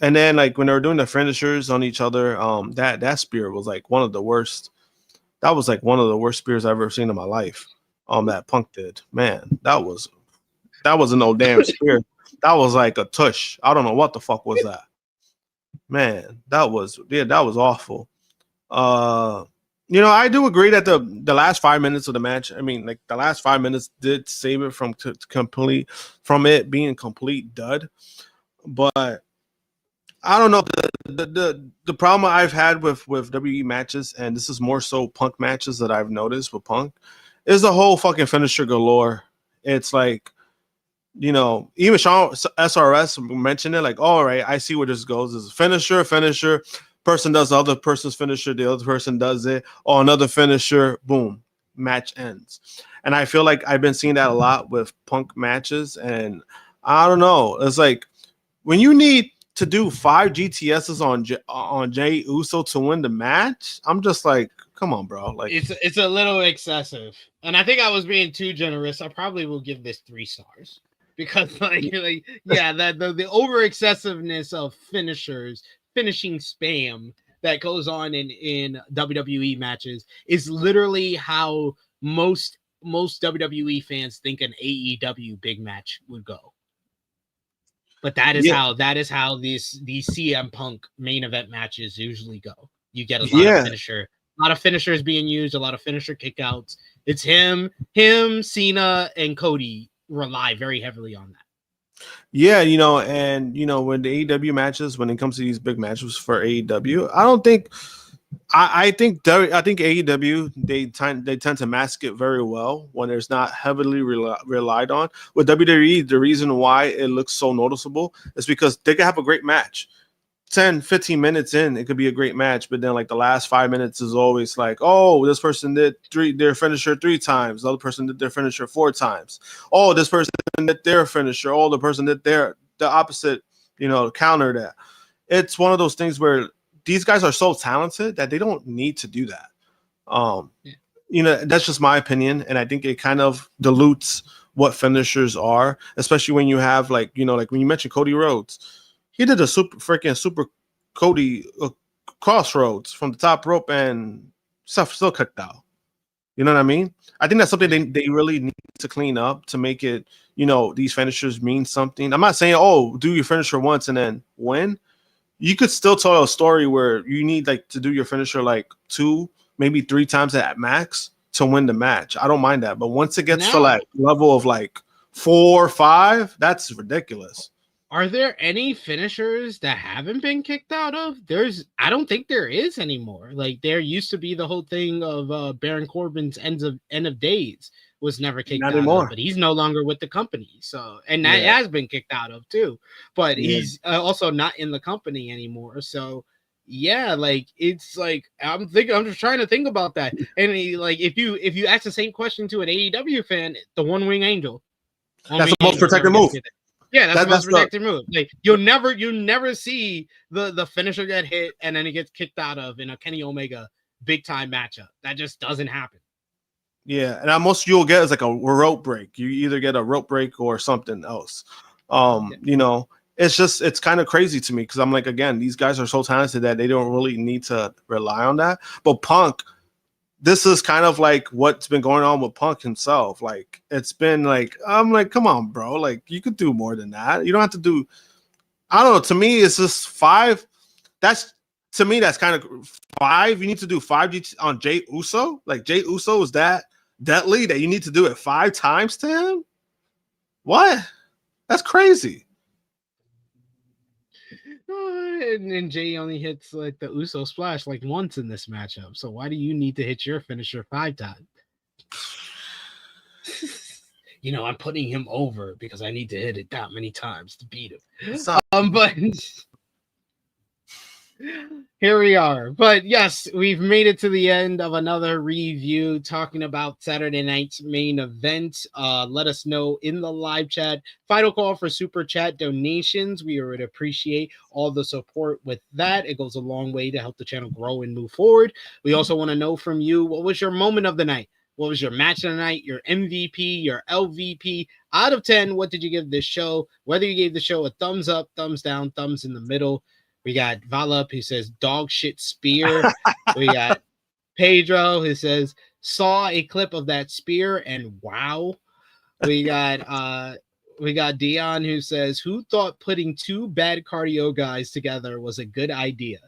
and then like when they were doing the finishers on each other, that spear was like one of the worst. That was like one of the worst spears I've ever seen in my life. That Punk did. Man, that was no damn spear. That was like a tush. I don't know what the fuck was that. Man, that was awful. I do agree that the last 5 minutes of the match, I mean, like the last 5 minutes did save it from it being complete dud. But I don't know, the problem I've had with WWE matches, and this is more so Punk matches that I've noticed with Punk, is the whole fucking finisher galore. It's like, even Sean SRS mentioned it, like, all right, I see where this goes. Is finisher, person does the other person's finisher, the other person does it, or another finisher, boom, match ends. And I feel like I've been seeing that a lot with Punk matches, and I don't know. It's like when you need to do 5 GTSs on Jey Uso to win the match, I'm just like, come on, bro. Like it's a little excessive, and I think I was being too generous. I probably will give this 3 stars because the over excessiveness of finishing spam that goes on in WWE matches is literally how most WWE fans think an AEW big match would go. But that is how these CM Punk main event matches usually go. You get a lot of finishers being used, a lot of finisher kickouts. It's him, Cena, and Cody rely very heavily on that. Yeah, when the AEW matches, when it comes to these big matches for AEW, I don't think I think AEW they tend to mask it very well when there's not heavily relied on. With WWE, the reason why it looks so noticeable is because they can have a great match. 10, 15 minutes in, it could be a great match, but then like the last 5 minutes is always like, oh, this person did their finisher 3 times, the other person did their finisher 4 times. Oh, this person did their finisher. Oh, the person did the opposite, counter that. It's one of those things where these guys are so talented that they don't need to do that. That's just my opinion, and I think it kind of dilutes what finishers are, especially when you have like when you mentioned Cody Rhodes. He did a super Cody crossroads from the top rope and stuff still kicked out. You know what I mean? I think that's something they really need to clean up to make it, these finishers mean something. I'm not saying, oh, do your finisher once and then win. You could still tell a story where you need like to do your finisher like 2, maybe 3 times at max to win the match. I don't mind that. But once it gets to like level of like 4 or 5, that's ridiculous. Are there any finishers that haven't been kicked out of? I don't think there is anymore. Like there used to be the whole thing of Baron Corbin's end of days was never kicked out of, but he's no longer with the company. So, and that has been kicked out of too, but he's also not in the company anymore. So like it's like I'm just trying to think about that. And if you ask the same question to an AEW fan, the one wing angel, that's the most protected move. Yeah, that's the most protected move. Like you never see the finisher get hit and then it gets kicked out of in a Kenny Omega big time matchup. That just doesn't happen. Yeah, and most you'll get is like a rope break. You either get a rope break or something else. it's kind of crazy to me because I'm like, again, these guys are so talented that they don't really need to rely on that. But Punk, this is kind of like what's been going on with Punk himself. Like, it's been like, I'm like, come on, bro. Like, you could do more than that. You don't have to do, I don't know. To me, it's just 5. That's kind of 5. You need to do 5 on Jey Uso. Like, Jey Uso is that deadly that you need to do it 5 times to him? What? That's crazy. And Jey only hits like the Uso splash like once in this matchup. So why do you need to hit your finisher 5 times? You know, I'm putting him over because I need to hit it that many times to beat him. But here we are. But yes, we've made it to the end of another review talking about Saturday night's main event. Let us know in the live chat. Final call for super chat donations. We would appreciate all the support with that. It goes a long way to help the channel grow and move forward. We also want to know from you, what was your moment of the night? What was your match of the night, your MVP, your LVP? Out of 10, what did you give this show? Whether you gave the show a thumbs up, thumbs down, thumbs in the middle. We got Valup who says dog shit spear. We got Pedro who says saw a clip of that spear and wow. We got Dion who says who thought putting 2 bad cardio guys together was a good idea.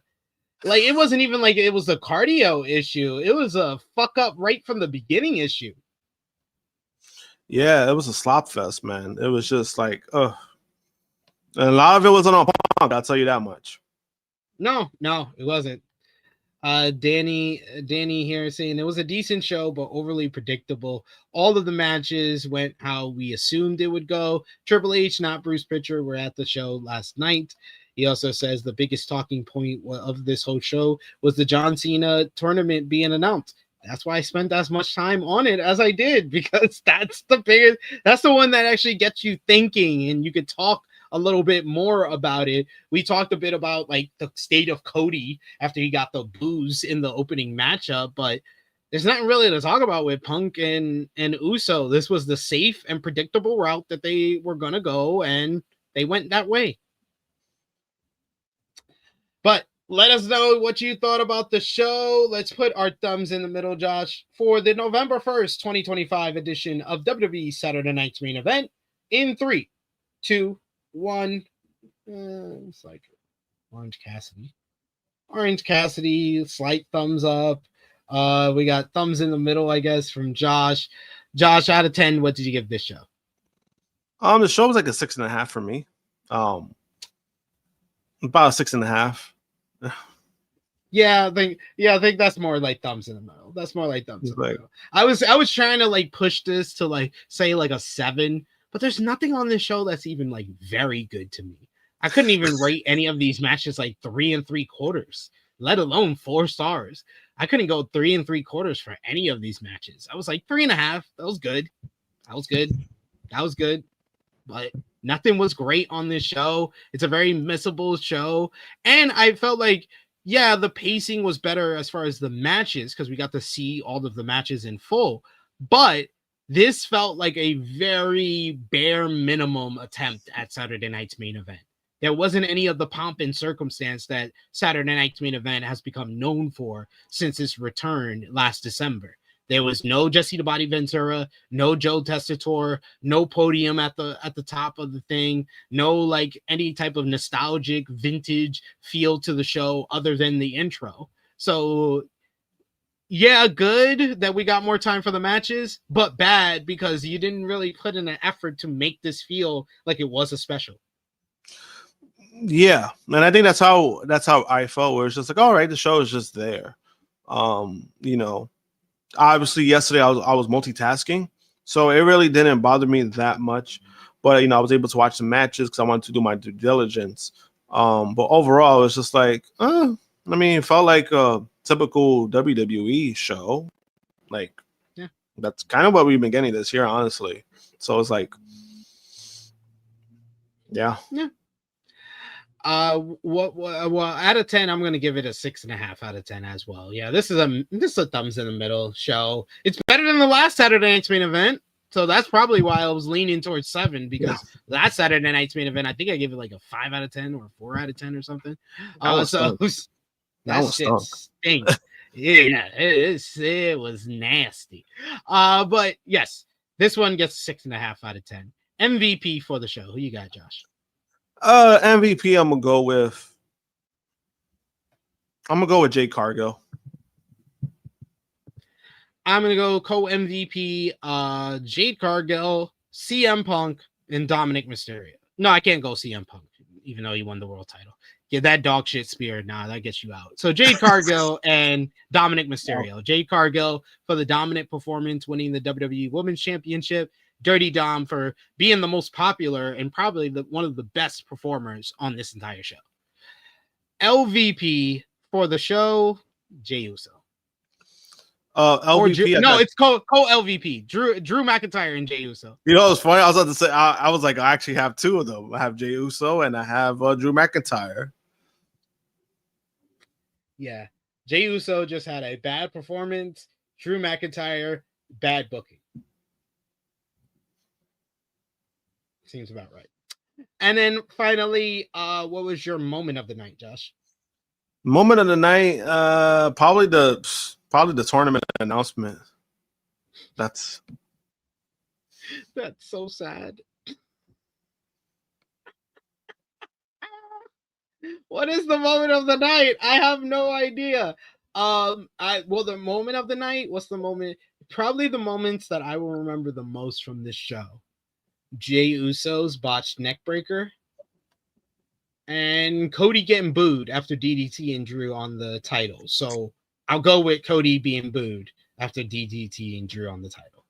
Like, it wasn't even like it was a cardio issue. It was a fuck up right from the beginning issue. Yeah, it was a slop fest, man. It was just like, and a lot of it wasn't on Punk, I'll tell you that much. No, it wasn't. Danny here saying it was a decent show, but overly predictable. All of the matches went how we assumed it would go. Triple H, not Bruce Pritchard, were at the show last night. He also says the biggest talking point of this whole show was the John Cena tournament being announced. That's why I spent as much time on it as I did, because that's the one that actually gets you thinking, and you could talk a little bit more about it. We talked a bit about like the state of Cody after he got the booze in the opening matchup, but there's nothing really to talk about with Punk and Uso. This was the safe and predictable route that they were going to go, and they went that way. But let us know what you thought about the show. Let's put our thumbs in the middle, Josh, for the November 1st, 2025 edition of WWE Saturday Night's Main Event in 3, 2, 1. It's like Orange Cassidy, slight thumbs up. We got thumbs in the middle, I guess, from Josh. Josh, out of 10, what did you give this show? The show was like a 6.5 for me. About a 6.5. I think that's more like thumbs in the middle. That's more like thumbs in the middle. I was trying to like push this to like say like a 7, but there's nothing on this show that's even like very good to me. I couldn't even rate any of these matches like 3 3/4, let alone 4 stars. I couldn't go 3 3/4 for any of these matches. I was like 3.5. That was good. But nothing was great on this show. It's a very missable show. And I felt like, yeah, the pacing was better as far as the matches because we got to see all of the matches in full. But this felt like a very bare minimum attempt at Saturday Night's Main Event. There wasn't any of the pomp and circumstance that Saturday Night's Main Event has become known for since its return last December. There was no Jesse the Body Ventura, no Joe Testator, no podium at the top of the thing, no like any type of nostalgic vintage feel to the show other than the intro. So yeah, good that we got more time for the matches, but bad because you didn't really put in an effort to make this feel like it was a special. Yeah, and I think that's how I felt, where it's just like, all right, the show is just there. Obviously yesterday I was multitasking, so it really didn't bother me that much. But I was able to watch the matches because I wanted to do my due diligence. But overall, it's just like, it felt like a typical WWE show. Like, yeah, that's kind of what we've been getting this year, honestly. So it's like, yeah. Well, out of 10, I'm going to give it a 6.5 out of 10 as well. Yeah, this is a thumbs in the middle show. It's better than the last Saturday Night's Main Event. So that's probably why I was leaning towards 7, because that Saturday night's main event, I think I gave it like a 5 out of 10 or 4 out of 10 or something. That shit stink. Yeah, it was nasty. But yes, this one gets 6.5 out of 10. MVP for the show. Who you got, Josh? MVP, I'm gonna go with Jade Cargill. I'm gonna go co-MVP, Jade Cargill, CM Punk, and Dominik Mysterio. No, I can't go CM Punk, even though he won the world title. Yeah, that dog shit spear, that gets you out. So Jade Cargill and Dominik Mysterio. Jade Cargill for the dominant performance, winning the WWE Women's Championship. Dirty Dom for being the most popular and probably one of the best performers on this entire show. LVP for the show, Jey Uso. LVP. It's co-LVP. Drew McIntyre and Jey Uso. You know, it's funny. I was about to say, I was like, I actually have 2 of them. I have Jey Uso and I have Drew McIntyre. Yeah, Jey Uso just had a bad performance. Drew McIntyre, bad booking. Seems about right. And then finally, what was your moment of the night, Josh? Moment of the night, probably the tournament announcement. That's so sad. What is the moment of the night? I have no idea. The moment of the night, what's the moment? Probably the moments that I will remember the most from this show. Jey Uso's botched neckbreaker, and Cody getting booed after DDT and Drew on the title. So I'll go with Cody being booed after DDT and Drew on the title.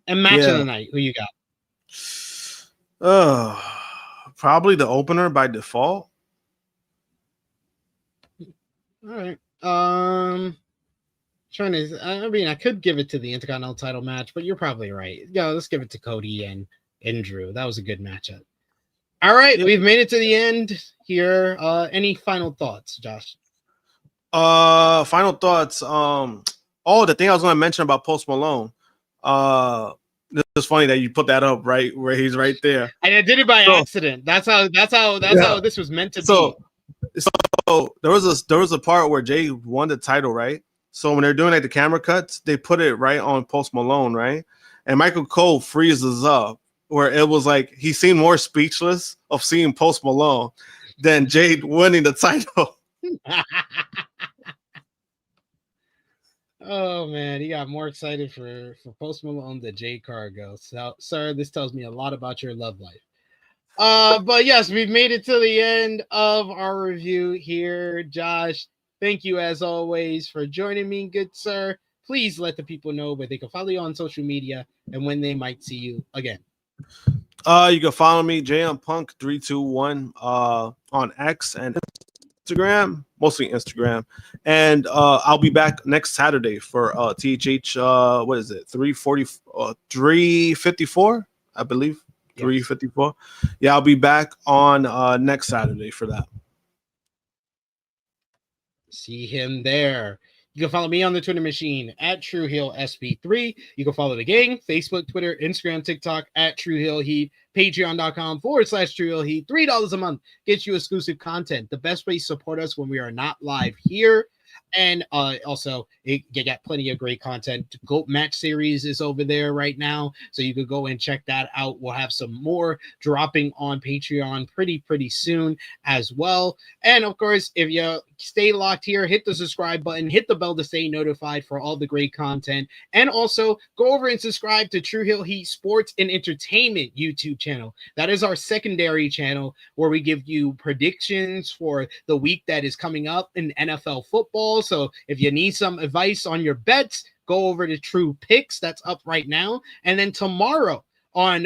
And match of the night, who you got? Probably the opener by default. All right. I could give it to the Intercontinental title match, but you're probably right. Yeah, let's give it to Cody and Drew. That was a good matchup. All right, we've made it to the end here. Any final thoughts, Josh? Final thoughts. The thing I was going to mention about Post Malone. It's funny that you put that up right where he's right there. And I did it by accident. That's how this was meant to be. So there was a part where Jay won the title, right? So when they're doing like the camera cuts, they put it right on Post Malone, right? And Michael Cole freezes up where it was like he seemed more speechless of seeing Post Malone than Jade winning the title. Oh man, he got more excited for Post Malone than Jade Cargill. So, sir, this tells me a lot about your love life. But yes, we've made it to the end of our review here. Josh, thank you as always for joining me, good sir. Please let the people know where they can follow you on social media and when they might see you again. You can follow me, JMPunk321, on X and Instagram, mostly Instagram. And I'll be back next Saturday for THH, what is it, 354, I believe. 354. Yeah, I'll be back on next Saturday for that. See him there. You can follow me on the Twitter machine at TrueHillSP3. You can follow the gang, Facebook, Twitter, Instagram, TikTok at TrueHillHeat, patreon.com/TrueHillHeat. $3 a month gets you exclusive content. The best way to support us when we are not live here. And also, you get plenty of great content. GOAT Match Series is over there right now, so you could go and check that out. We'll have some more dropping on Patreon pretty soon as well. And of course, if you stay locked here, hit the subscribe button, hit the bell to stay notified for all the great content. And also, go over and subscribe to True Hill Heat Sports and Entertainment YouTube channel. That is our secondary channel where we give you predictions for the week that is coming up in NFL football. So if you need some advice on your bets, go over to True Picks. That's up right now. And then tomorrow on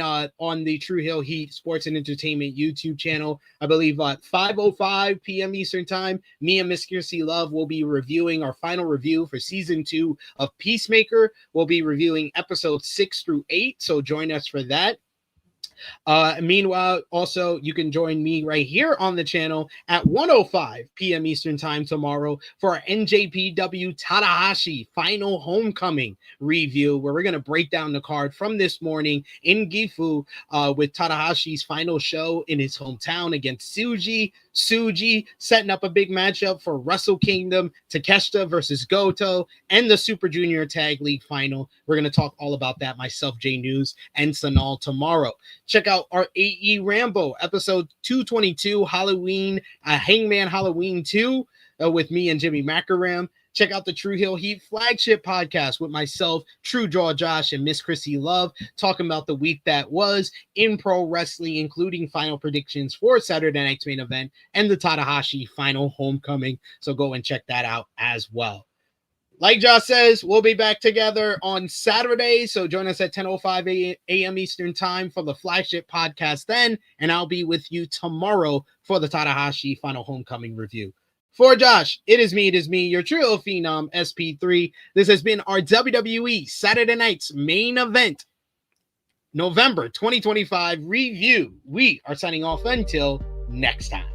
the True Hill Heat Sports and Entertainment YouTube channel, I believe at 5:05 p.m. Eastern Time, me and Miss Kiersey Love will be reviewing our final review for season 2 of Peacemaker. We'll be reviewing episodes 6 through 8. So join us for that. Meanwhile, also, you can join me right here on the channel at 1:05 p.m. Eastern Time tomorrow for our NJPW Tanahashi Final Homecoming review, where we're going to break down the card from this morning in Gifu with Tanahashi's final show in his hometown against Suji, setting up a big matchup for Wrestle Kingdom, Takeshita versus Goto, and the Super Junior Tag League final. We're going to talk all about that, myself, Jay News, and Sanal tomorrow. Check out our AE Rambo, episode 222, Halloween, Hangman Halloween 2, with me and Jimmy Macaram. Check out the Tru Heel Heat flagship podcast with myself, Tru Draw Josh, and Miss Chrissy Love, talking about the week that was in pro wrestling, including final predictions for Saturday night's main event and the Tanahashi Final Homecoming. So go and check that out as well. Like Josh says, we'll be back together on Saturday. So join us at 10:05 a.m. Eastern Time for the flagship podcast then. And I'll be with you tomorrow for the Tanahashi Final Homecoming review. For Josh, it is me, your Tru Heel Phenom, SP3. This has been our WWE Saturday night's main event, November 2025 review. We are signing off until next time.